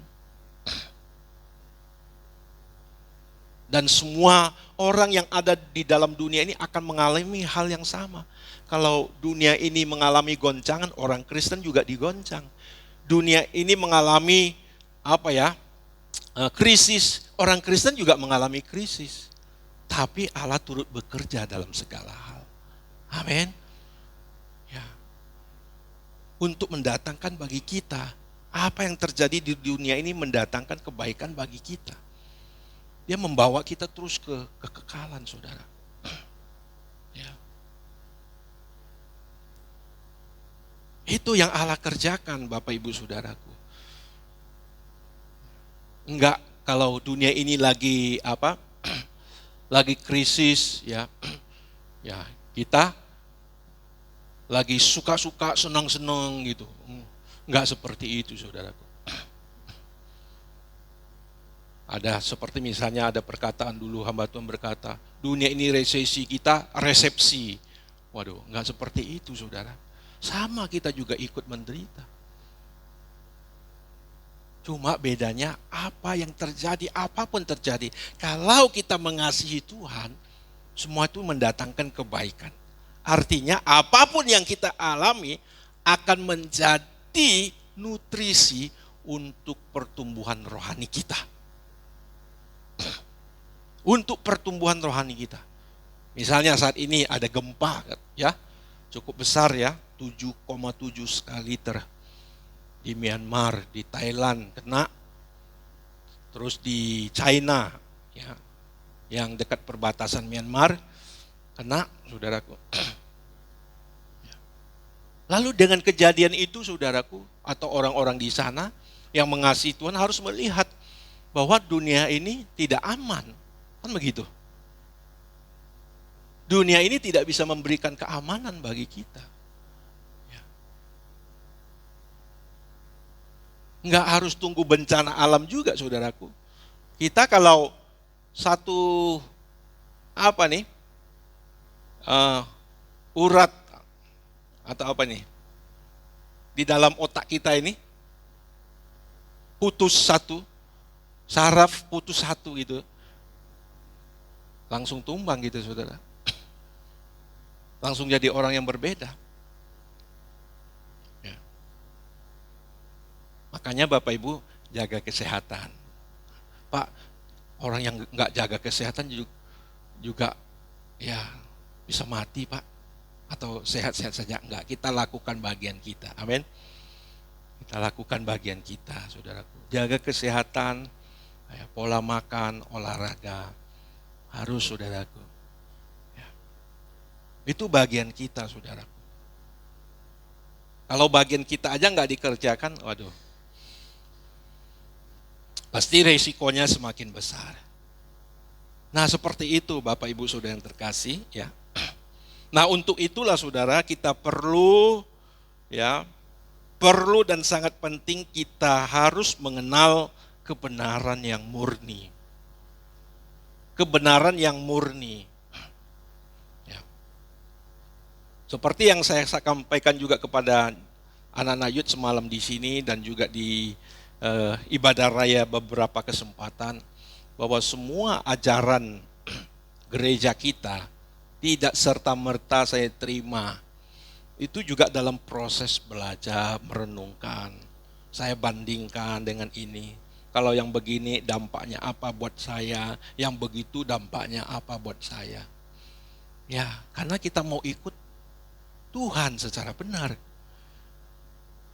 Dan semua orang yang ada di dalam dunia ini akan mengalami hal yang sama. Kalau dunia ini mengalami goncangan, orang Kristen juga digoncang. Dunia ini mengalami krisis, orang Kristen juga mengalami krisis. Tapi Allah turut bekerja dalam segala hal. Amin. Ya. Untuk mendatangkan bagi kita, apa yang terjadi di dunia ini mendatangkan kebaikan bagi kita. Dia membawa kita terus ke kekekalan, saudara. Ya. Itu yang Allah kerjakan, Bapak Ibu Saudaraku. Enggak, kalau dunia ini lagi lagi krisis ya kita lagi suka-suka, senang-senang gitu. Enggak seperti itu, saudaraku. Ada seperti misalnya ada perkataan dulu hamba Tuhan berkata, dunia ini resesi, kita resepsi. Waduh, enggak seperti itu, saudara. Sama kita juga ikut menderita. Cuma bedanya apa yang terjadi, apapun terjadi. Kalau kita mengasihi Tuhan, semua itu mendatangkan kebaikan. Artinya apapun yang kita alami akan menjadi nutrisi untuk pertumbuhan rohani kita. Untuk pertumbuhan rohani kita. Misalnya saat ini ada gempa ya, cukup besar ya, 7,7 skala Richter. Di Myanmar, di Thailand kena, terus di China ya, yang dekat perbatasan Myanmar kena, saudaraku. Lalu dengan kejadian itu, saudaraku, atau orang-orang di sana yang mengasihi Tuhan harus melihat bahwa dunia ini tidak aman, kan begitu. Dunia ini tidak bisa memberikan keamanan bagi kita. Enggak harus tunggu bencana alam juga, saudaraku. Kita kalau satu urat atau di dalam otak kita ini putus satu, saraf putus satu gitu, langsung tumbang gitu, saudara. Langsung jadi orang yang berbeda. Makanya Bapak Ibu jaga kesehatan. Pak, orang yang nggak jaga kesehatan juga ya bisa mati, Pak. Atau sehat-sehat saja. Enggak, kita lakukan bagian kita. Amin. Kita lakukan bagian kita, saudaraku. Jaga kesehatan, ya, pola makan, olahraga. Harus, saudaraku. Ya. Itu bagian kita, saudaraku. Kalau bagian kita aja nggak dikerjakan, waduh. Pasti resikonya semakin besar. Nah, seperti itu Bapak Ibu Saudara yang terkasih ya. Nah, untuk itulah saudara kita perlu dan sangat penting kita harus mengenal kebenaran yang murni. Kebenaran yang murni. Ya. Seperti yang saya sampaikan juga kepada anak-anak youth semalam di sini dan juga di ibadah raya beberapa kesempatan, bahwa semua ajaran gereja kita tidak serta-merta saya terima. Itu juga dalam proses belajar, merenungkan. Saya bandingkan dengan ini. Kalau yang begini dampaknya apa buat saya, yang begitu dampaknya apa buat saya. Ya, karena kita mau ikut Tuhan secara benar.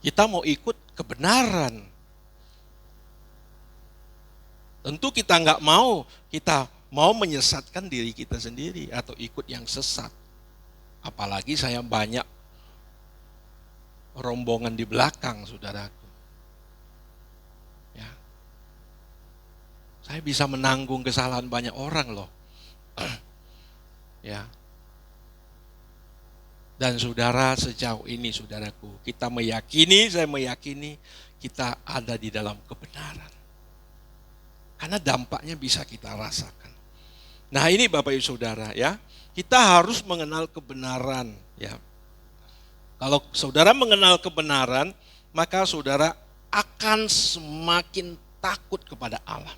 Kita mau ikut kebenaran. Tentu kita kita mau menyesatkan diri kita sendiri atau ikut yang sesat. Apalagi saya banyak rombongan di belakang, saudaraku. Ya. Saya bisa menanggung kesalahan banyak orang loh. Ya. Dan saudara, sejauh ini saudaraku, saya meyakini kita ada di dalam kebenaran. Karena dampaknya bisa kita rasakan. Nah, ini Bapak Ibu Saudara ya, kita harus mengenal kebenaran ya. Kalau saudara mengenal kebenaran, maka saudara akan semakin takut kepada Allah.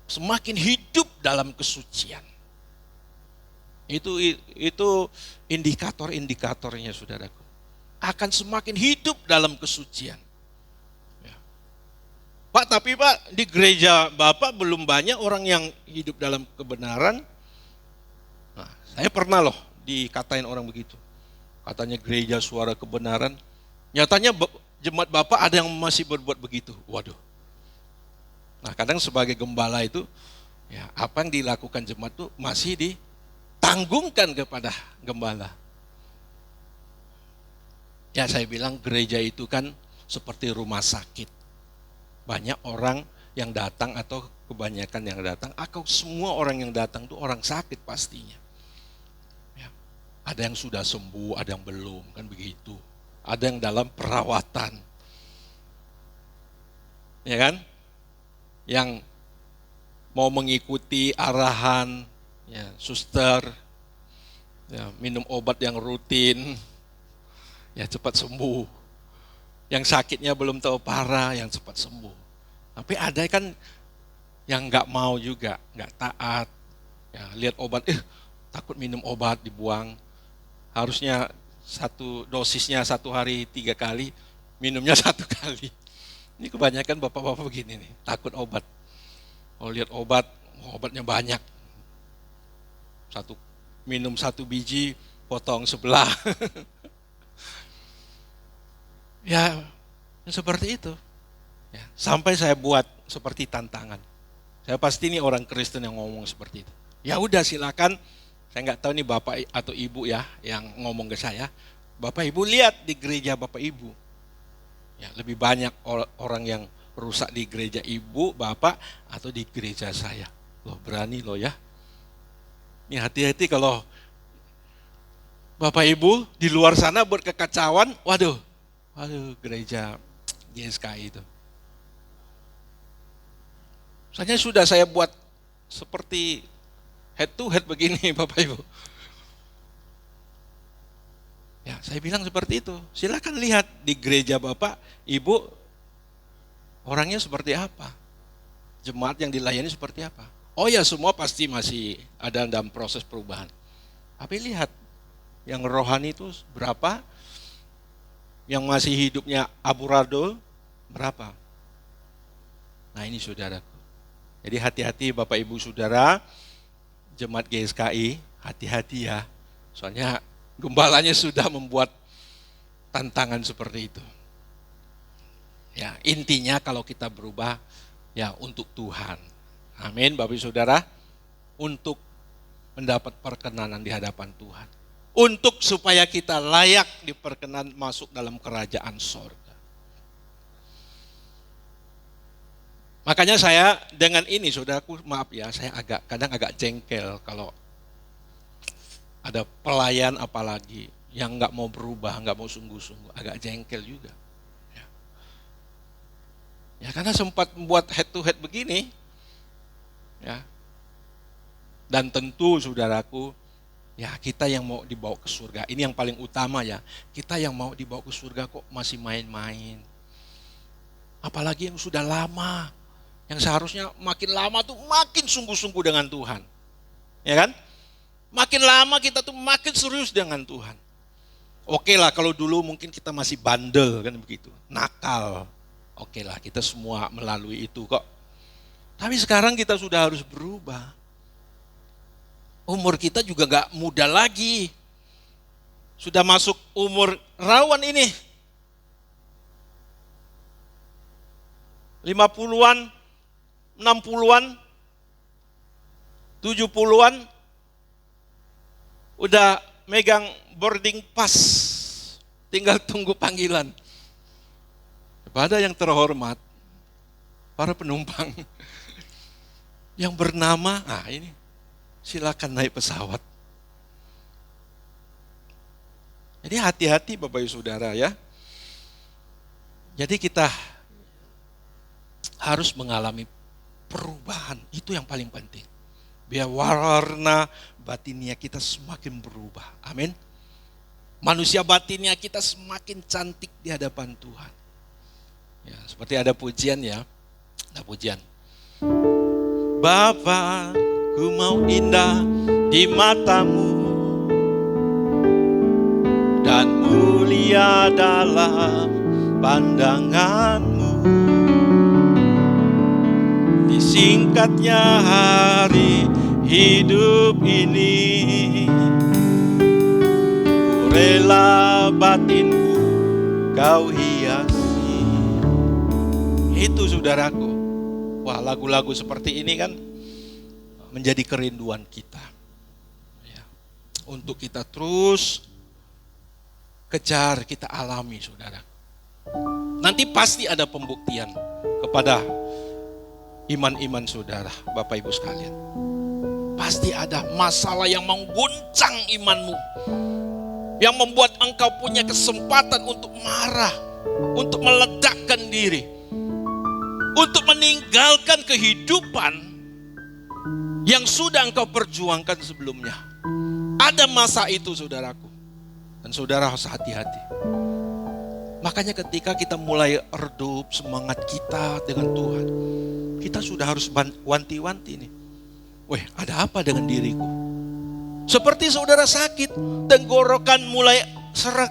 Semakin hidup dalam kesucian. Itu indikator-indikatornya saudaraku. Akan semakin hidup dalam kesucian. Ya. Pak, tapi Pak, di gereja Bapak belum banyak orang yang hidup dalam kebenaran. Nah, saya pernah loh dikatain orang begitu. Katanya gereja suara kebenaran. Nyatanya jemaat Bapak ada yang masih berbuat begitu. Waduh. Nah, kadang sebagai gembala itu, ya, apa yang dilakukan jemaat itu masih ditanggungkan kepada gembala. Ya, saya bilang gereja itu kan seperti rumah sakit. Banyak orang yang datang atau kebanyakan yang datang, atau semua orang yang datang itu orang sakit pastinya. Ya. Ada yang sudah sembuh, ada yang belum, kan begitu. Ada yang dalam perawatan. Ya kan? Yang mau mengikuti arahan ya, suster, ya, minum obat yang rutin, ya cepat sembuh. Yang sakitnya belum tahu parah, yang cepat sembuh. Tapi ada kan yang nggak mau juga, nggak taat. Ya, lihat obat, takut minum obat dibuang. Harusnya dosisnya 1 hari 3 kali, minumnya 1 kali. Ini kebanyakan bapak-bapak begini nih, takut obat. Kalau lihat obatnya banyak. Minum 1 biji, potong sebelah. Ya, seperti itu. Ya, sampai saya buat seperti tantangan. Saya pasti ini orang Kristen yang ngomong seperti itu. Ya udah silakan. Saya nggak tahu nih bapak atau ibu ya yang ngomong ke saya. Bapak ibu lihat di gereja bapak ibu. Ya, lebih banyak orang yang rusak di gereja ibu, bapak atau di gereja saya. Loh, berani loh ya. Ini hati-hati kalau bapak ibu di luar sana buat kekacauan, waduh gereja GSKI itu. Soalnya sudah saya buat seperti head to head begini Bapak Ibu. Ya, saya bilang seperti itu. Silakan lihat di gereja Bapak, Ibu orangnya seperti apa. Jemaat yang dilayani seperti apa. Oh ya, semua pasti masih ada dalam proses perubahan. Tapi lihat yang rohani itu berapa? Yang masih hidupnya amburadul berapa? Nah, ini saudaraku. Jadi hati-hati Bapak Ibu Saudara, jemaat GSKI, hati-hati ya. Soalnya gembalanya sudah membuat tantangan seperti itu. Ya, intinya kalau kita berubah ya untuk Tuhan. Amin Bapak Ibu Saudara, untuk mendapat perkenanan di hadapan Tuhan. Untuk supaya kita layak diperkenan masuk dalam kerajaan sorga. Makanya saya dengan ini saudaraku, maaf ya, saya kadang agak jengkel kalau ada pelayan apalagi yang nggak mau berubah, nggak mau sungguh-sungguh, agak jengkel juga. Ya karena sempat membuat head to head begini, ya. Dan tentu saudaraku, ya kita yang mau dibawa ke surga, ini yang paling utama ya. Kita yang mau dibawa ke surga kok masih main-main. Apalagi yang sudah lama, yang seharusnya makin lama tuh makin sungguh-sungguh dengan Tuhan. Ya kan? Makin lama kita tuh makin serius dengan Tuhan. Oke lah kalau dulu mungkin kita masih bandel kan begitu, nakal. Oke lah, kita semua melalui itu kok. Tapi sekarang kita sudah harus berubah. Umur kita juga gak muda lagi. Sudah masuk umur rawan ini. 50-an, 60-an, 70-an, udah megang boarding pass, tinggal tunggu panggilan. Kepada yang terhormat, para penumpang yang bernama, ini silakan naik pesawat. Jadi hati-hati Bapak Ibu Saudara ya. Jadi kita harus mengalami perubahan, itu yang paling penting. Biar warna batinnya kita semakin berubah. Amin. Manusia batinnya kita semakin cantik di hadapan Tuhan. Ya, seperti ada pujian ya. Ada pujian. Bapa, ku mau indah di matamu dan mulia dalam pandanganmu. Di singkatnya hari hidup ini, ku rela batinku kau hiasi. Itu saudaraku. Wah, lagu-lagu seperti ini kan menjadi kerinduan kita. Ya. Untuk kita terus kejar, kita alami saudara. Nanti pasti ada pembuktian kepada iman-iman saudara, Bapak Ibu sekalian. Pasti ada masalah yang mengguncang imanmu. Yang membuat engkau punya kesempatan untuk marah, untuk meledakkan diri, untuk meninggalkan kehidupan yang sudah engkau perjuangkan sebelumnya. Ada masa itu saudaraku. Dan saudara harus hati-hati. Makanya ketika kita mulai redup semangat kita dengan Tuhan, kita sudah harus wanti-wanti nih. Weh, ada apa dengan diriku? Seperti saudara sakit, tenggorokan mulai serak,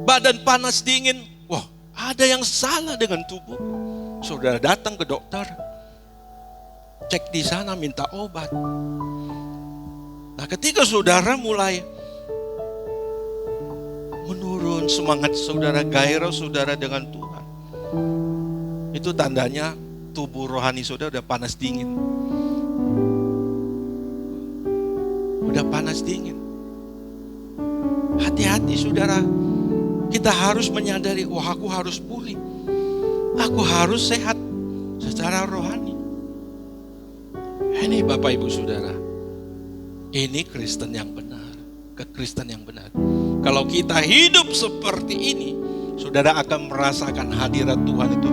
badan panas dingin. Wah, ada yang salah dengan tubuh. Saudara datang ke dokter, cek di sana, minta obat. Nah, ketika saudara mulai menurun semangat saudara, gairah saudara dengan Tuhan, itu tandanya tubuh rohani saudara udah panas dingin. Udah panas dingin. Hati-hati saudara. Kita harus menyadari, wah aku harus pulih. Aku harus sehat secara rohani. Ini Bapak Ibu Saudara. Ini Kristen yang benar. Kekristen yang benar. Kalau kita hidup seperti ini, saudara akan merasakan hadirat Tuhan itu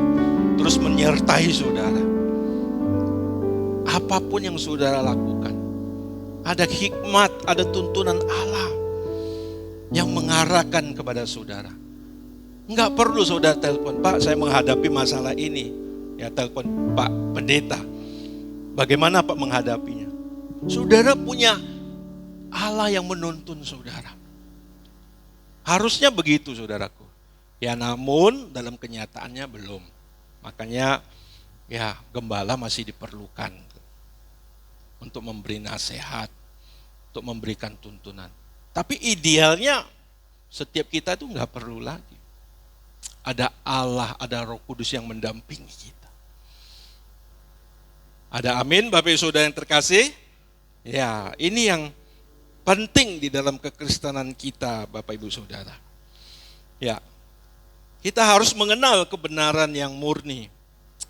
terus menyertai saudara. Apapun yang saudara lakukan, ada hikmat, ada tuntunan Allah yang mengarahkan kepada saudara. Enggak perlu saudara telepon, Pak saya menghadapi masalah ini. Ya telepon Pak Pendeta. Bagaimana Pak menghadapinya? Saudara punya Allah yang menuntun saudara. Harusnya begitu saudaraku. Ya namun dalam kenyataannya belum. Makanya ya gembala masih diperlukan untuk memberi nasihat, untuk memberikan tuntunan. Tapi idealnya setiap kita itu nggak perlu lagi. Ada Allah, ada Roh Kudus yang mendampingi kita. Ada amin Bapak Ibu Saudara yang terkasih? Ya ini yang penting di dalam kekristenan kita Bapak Ibu Saudara. Ya, kita harus mengenal kebenaran yang murni.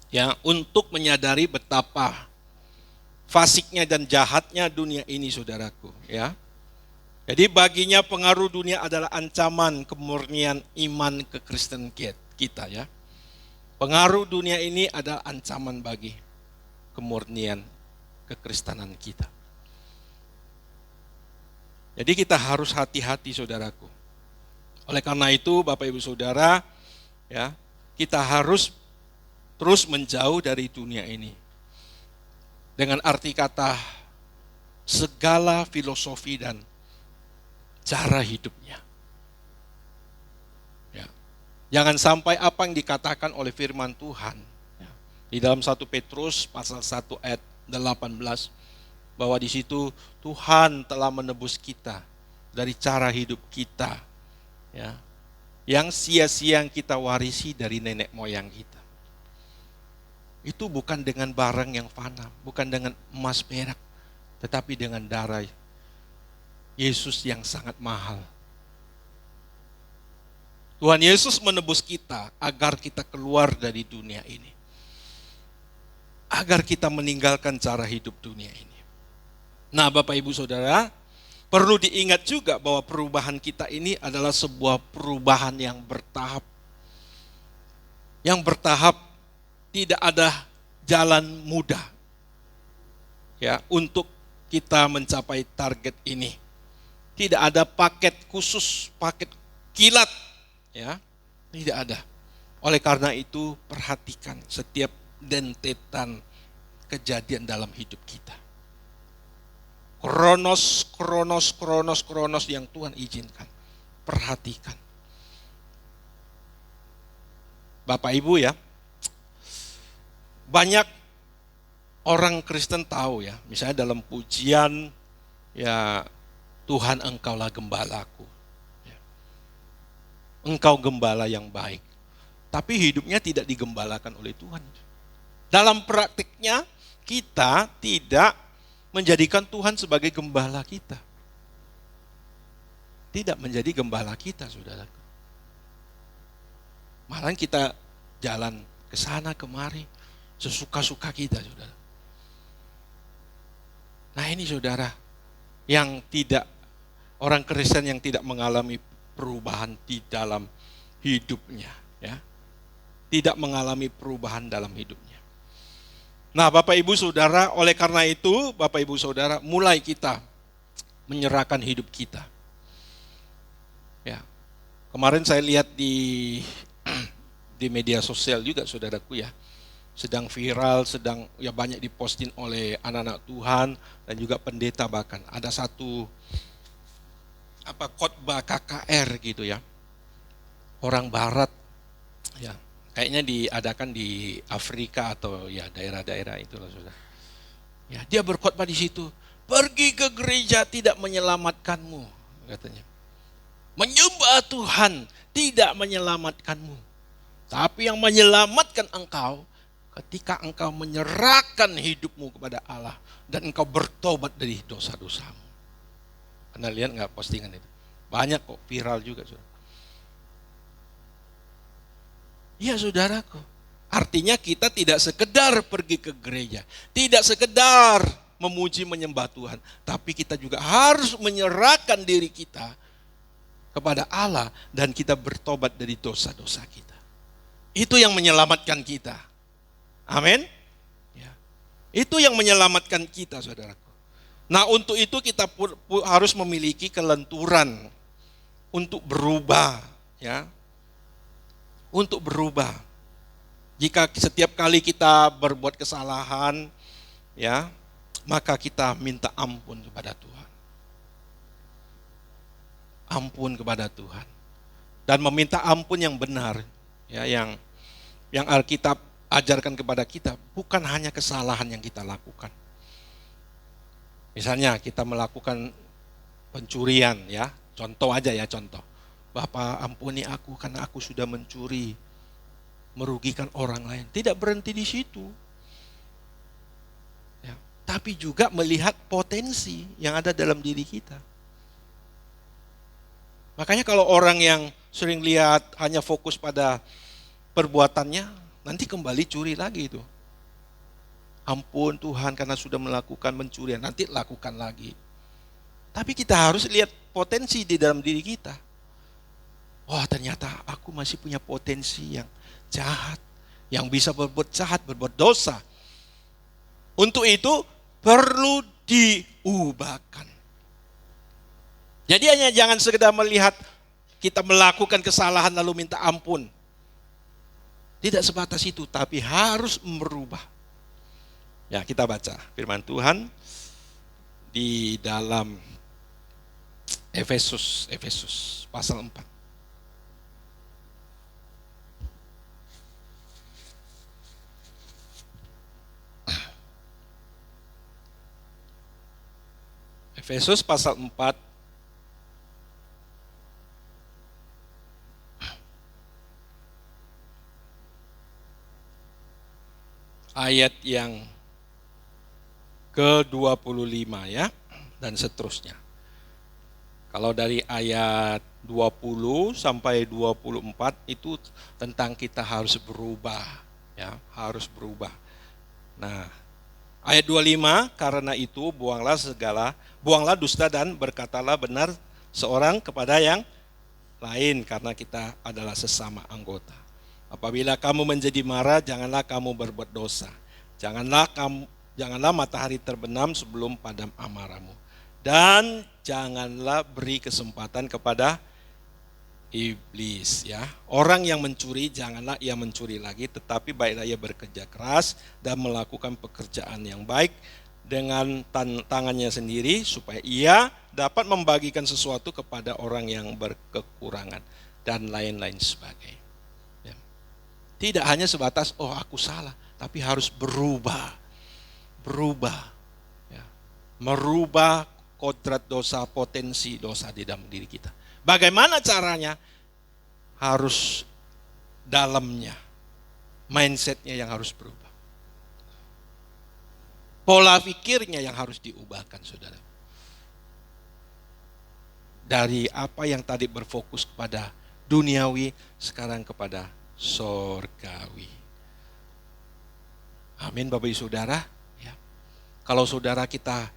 Ya, untuk menyadari betapa fasiknya dan jahatnya dunia ini saudaraku. Ya. Jadi baginya pengaruh dunia adalah ancaman kemurnian iman kekristenan kita ya. Pengaruh dunia ini adalah ancaman bagi kemurnian kekristenan kita. Jadi kita harus hati-hati saudaraku. Oleh karena itu Bapak Ibu Saudara, ya, kita harus terus menjauh dari dunia ini. Dengan arti kata segala filosofi dan cara hidupnya. Ya. Jangan sampai apa yang dikatakan oleh firman Tuhan ya, di dalam 1 Petrus pasal 1 ayat 18, bahwa di situ Tuhan telah menebus kita dari cara hidup kita ya, yang sia-sia yang kita warisi dari nenek moyang kita. Itu bukan dengan barang yang fana, bukan dengan emas perak, tetapi dengan darah Yesus yang sangat mahal. Tuhan Yesus menebus kita agar kita keluar dari dunia ini. Agar kita meninggalkan cara hidup dunia ini. Nah, Bapak Ibu Saudara, perlu diingat juga bahwa perubahan kita ini adalah sebuah perubahan yang bertahap. Yang bertahap, tidak ada jalan mudah ya untuk kita mencapai target ini. Tidak ada paket khusus, paket kilat ya, tidak ada. Oleh karena itu, perhatikan setiap dentetan kejadian dalam hidup kita. Kronos yang Tuhan izinkan. Perhatikan. Bapak Ibu ya, banyak orang Kristen tahu ya, misalnya dalam pujian ya, Tuhan engkaulah gembalaku. Ya. Engkau gembala yang baik. Tapi hidupnya tidak digembalakan oleh Tuhan. Dalam praktiknya kita tidak menjadikan Tuhan sebagai gembala kita. Tidak menjadi gembala kita, saudara. Malah kita jalan ke sana kemari sesuka-suka kita, saudara. Nah ini saudara, yang tidak, orang Kristen yang tidak mengalami perubahan di dalam hidupnya, ya, tidak mengalami perubahan dalam hidupnya. Nah Bapak Ibu Saudara, oleh karena itu Bapak Ibu Saudara, mulai kita menyerahkan hidup kita. Ya, kemarin saya lihat di media sosial juga saudaraku ya, sedang viral, sedang ya banyak diposting oleh anak-anak Tuhan dan juga pendeta, bahkan ada satu khotbah KKR gitu ya, orang Barat ya, kayaknya diadakan di Afrika atau ya daerah-daerah itulah saudara. Ya, dia berkhotbah di situ, pergi ke gereja tidak menyelamatkanmu katanya, menyembah Tuhan tidak menyelamatkanmu, tapi yang menyelamatkan engkau ketika engkau menyerahkan hidupmu kepada Allah dan engkau bertobat dari dosa-dosamu. Anda lihat nggak postingan itu? Banyak kok, viral juga. Iya saudaraku, artinya kita tidak sekedar pergi ke gereja, tidak sekedar memuji menyembah Tuhan, tapi kita juga harus menyerahkan diri kita kepada Allah dan kita bertobat dari dosa-dosa kita. Itu yang menyelamatkan kita. Amin. Ya. Itu yang menyelamatkan kita, saudaraku. Nah, untuk itu kita harus memiliki kelenturan untuk berubah, ya. Untuk berubah. Jika setiap kali kita berbuat kesalahan, ya, maka kita minta ampun kepada Tuhan. Ampun kepada Tuhan. Dan meminta ampun yang benar, ya, yang Alkitab ajarkan kepada kita, bukan hanya kesalahan yang kita lakukan. Misalnya kita melakukan pencurian, ya, contoh aja ya, contoh. Bapak ampuni aku karena aku sudah mencuri, merugikan orang lain. Tidak berhenti di situ. Ya, tapi juga melihat potensi yang ada dalam diri kita. Makanya kalau orang yang sering lihat hanya fokus pada perbuatannya, nanti kembali curi lagi itu. Ampun Tuhan karena sudah melakukan pencurian, nanti lakukan lagi. Tapi kita harus lihat potensi di dalam diri kita. Wah, ternyata aku masih punya potensi yang jahat, yang bisa berbuat jahat, berbuat dosa. Untuk itu perlu diubahkan. Jadi hanya jangan sekedar melihat kita melakukan kesalahan lalu minta ampun. Tidak sebatas itu, tapi harus merubah. Ya, kita baca firman Tuhan di dalam Efesus pasal 4. Efesus pasal 4 ayat yang ke-25 ya, dan seterusnya. Kalau dari ayat 20 sampai 24 itu tentang kita harus berubah, ya, harus berubah. Nah, ayat 25, karena itu buanglah dusta dan berkatalah benar seorang kepada yang lain, karena kita adalah sesama anggota. Apabila kamu menjadi marah, janganlah kamu berbuat dosa. Janganlah matahari terbenam sebelum padam amarahmu. Dan janganlah beri kesempatan kepada iblis, ya. Orang yang mencuri, janganlah ia mencuri lagi, tetapi baiklah ia bekerja keras dan melakukan pekerjaan yang baik dengan tangannya sendiri, supaya ia dapat membagikan sesuatu kepada orang yang berkekurangan dan lain-lain sebagainya. Ya. Tidak hanya sebatas, oh aku salah, tapi harus berubah, ya. Merubah kodrat dosa, potensi dosa di dalam diri kita. Bagaimana caranya? Harus dalamnya, mindsetnya yang harus berubah. Pola pikirnya yang harus diubahkan, saudara. Dari apa yang tadi berfokus kepada duniawi, sekarang kepada sorgawi. Amin, Bapak Ibu Saudara. Ya. Kalau saudara kita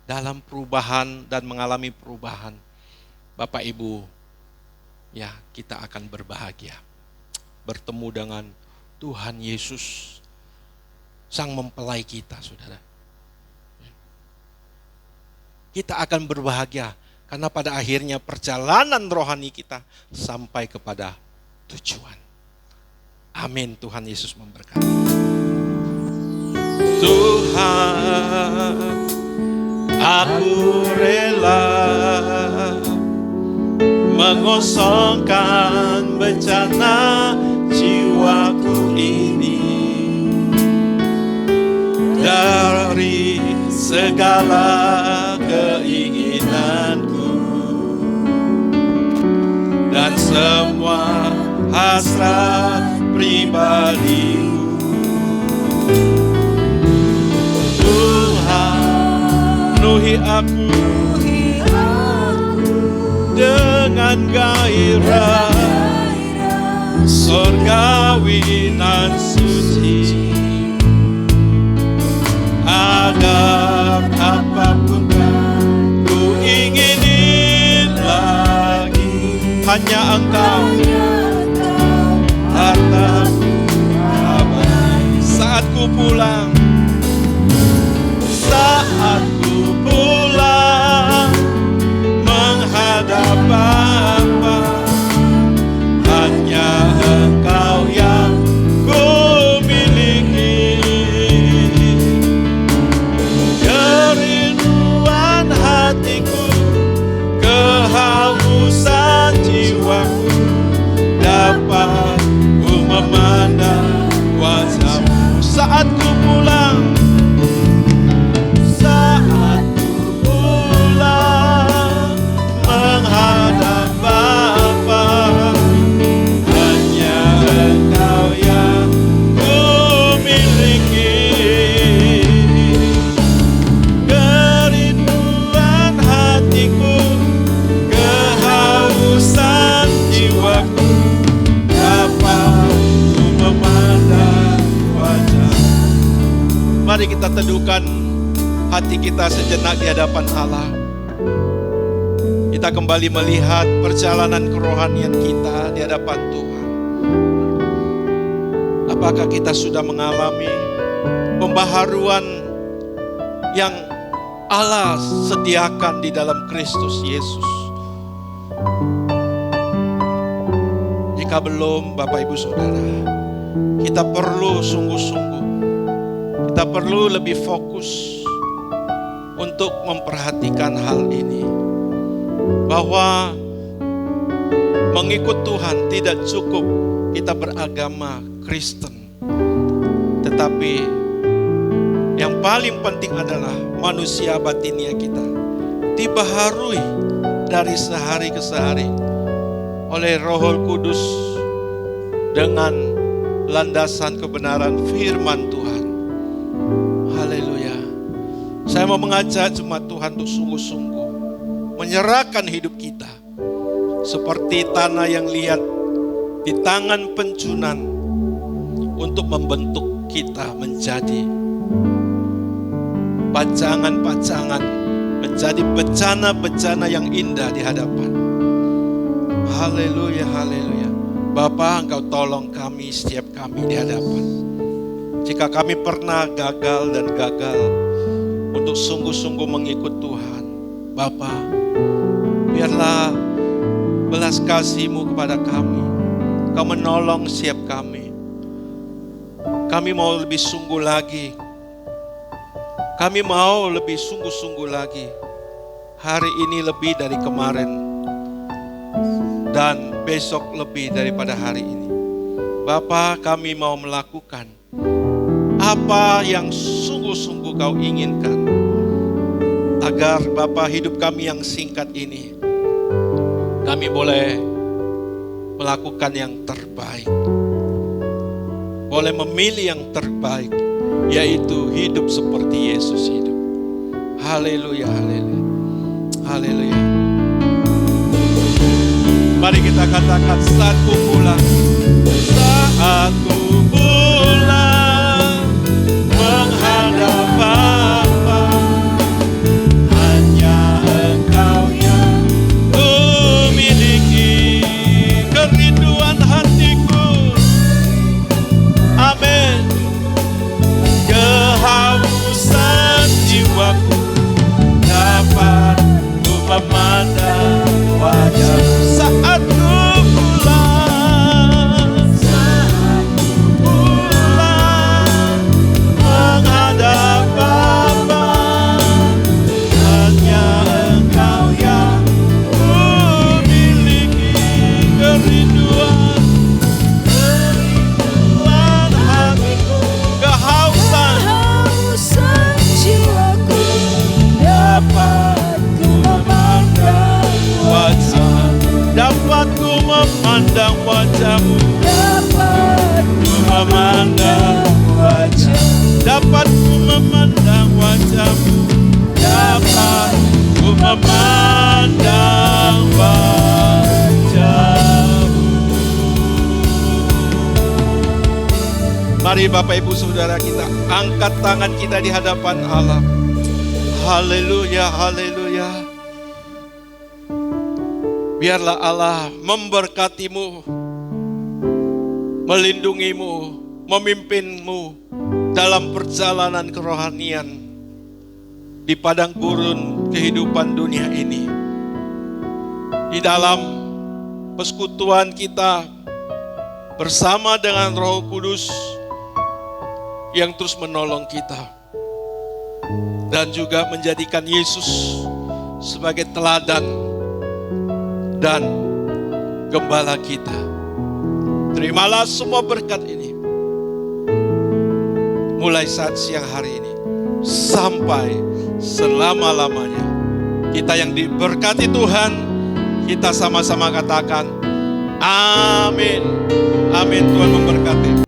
dalam perubahan dan mengalami perubahan, Bapak Ibu, ya, kita akan berbahagia bertemu dengan Tuhan Yesus, Sang Mempelai kita, saudara. Kita akan berbahagia karena pada akhirnya perjalanan rohani kita sampai kepada tujuan. Amin. Tuhan Yesus memberkati. Tuhan, aku rela mengosongkan bencana jiwaku ini dari segala keinginanku dan semua hasrat pribadiku. Penuhi aku dengan gairah surgawi nan suci. Ada apapun ku inginin lagi, hanya Engkau hartaku abadi. Saat ku pulang menghadap Bapa, hanya Engkau yang ku miliki. Kerinduan hatiku, kehausan jiwaku, dapat ku memandang wajah-Mu saat ku pulang. Mari kita teduhkan hati kita sejenak di hadapan Allah. Kita kembali melihat perjalanan kerohanian kita di hadapan Tuhan. Apakah kita sudah mengalami pembaharuan yang Allah sediakan di dalam Kristus Yesus? Jika belum, Bapak Ibu Saudara, kita perlu sungguh-sungguh, kita perlu lebih fokus untuk memperhatikan hal ini. Bahwa mengikut Tuhan tidak cukup kita beragama Kristen, tetapi yang paling penting adalah manusia batinia kita. dibaharui dari sehari ke sehari oleh Roh Kudus dengan landasan kebenaran firman Tuhan. Haleluya. Saya mau mengajak jemaat Tuhan untuk sungguh-sungguh menyerahkan hidup kita seperti tanah yang liat di tangan penjunan untuk membentuk kita menjadi pajangan-pajangan, menjadi bejana-bejana yang indah di hadapan. Haleluya, haleluya. Bapa, Engkau tolong kami, setiap kami di hadapan. Jika kami pernah gagal dan gagal untuk sungguh-sungguh mengikut Tuhan, Bapa, biarlah belas kasih-Mu kepada kami. Kau menolong setiap kami. Kami mau lebih sungguh lagi. Kami mau lebih sungguh-sungguh lagi. Hari ini lebih dari kemarin. Dan besok lebih daripada hari ini. Bapa, kami mau melakukan apa yang sungguh-sungguh Kau inginkan. Agar Bapa, hidup kami yang singkat ini, kami boleh melakukan yang terbaik. Boleh memilih yang terbaik, yaitu hidup seperti Yesus hidup. Haleluya, haleluya, haleluya. Mari kita katakan, saat ku pulang, saat ku pulang menghadap Bapa, hanya Engkau yang ku miliki, kerinduan hatiku. Amin. Kehausan jiwaku dapat ku memandang wajah saat ku pulang, menghadap Bapa, hanya Engkau yang ku miliki, kerinduan hatiku, kehausan jiwaku dapat ku memandang wajah, dapat ku memandang wajah-Mu, dapat ku memandang wajah, dapat ku memandang wajah-Mu, dapat ku memandang wajah-Mu. Mari Bapak Ibu Saudara kita angkat tangan kita di hadapan Allah. Haleluya, haleluya. Biarlah Allah memberkati-Mu, melindungi-Mu, memimpin-Mu dalam perjalanan kerohanian di padang gurun kehidupan dunia ini. Di dalam persekutuan kita bersama dengan Roh Kudus yang terus menolong kita dan juga menjadikan Yesus sebagai teladan dan gembala kita. Terimalah semua berkat ini mulai saat siang hari ini sampai selama-lamanya. Kita yang diberkati Tuhan, kita sama-sama katakan amin. Amin. Tuhan memberkati.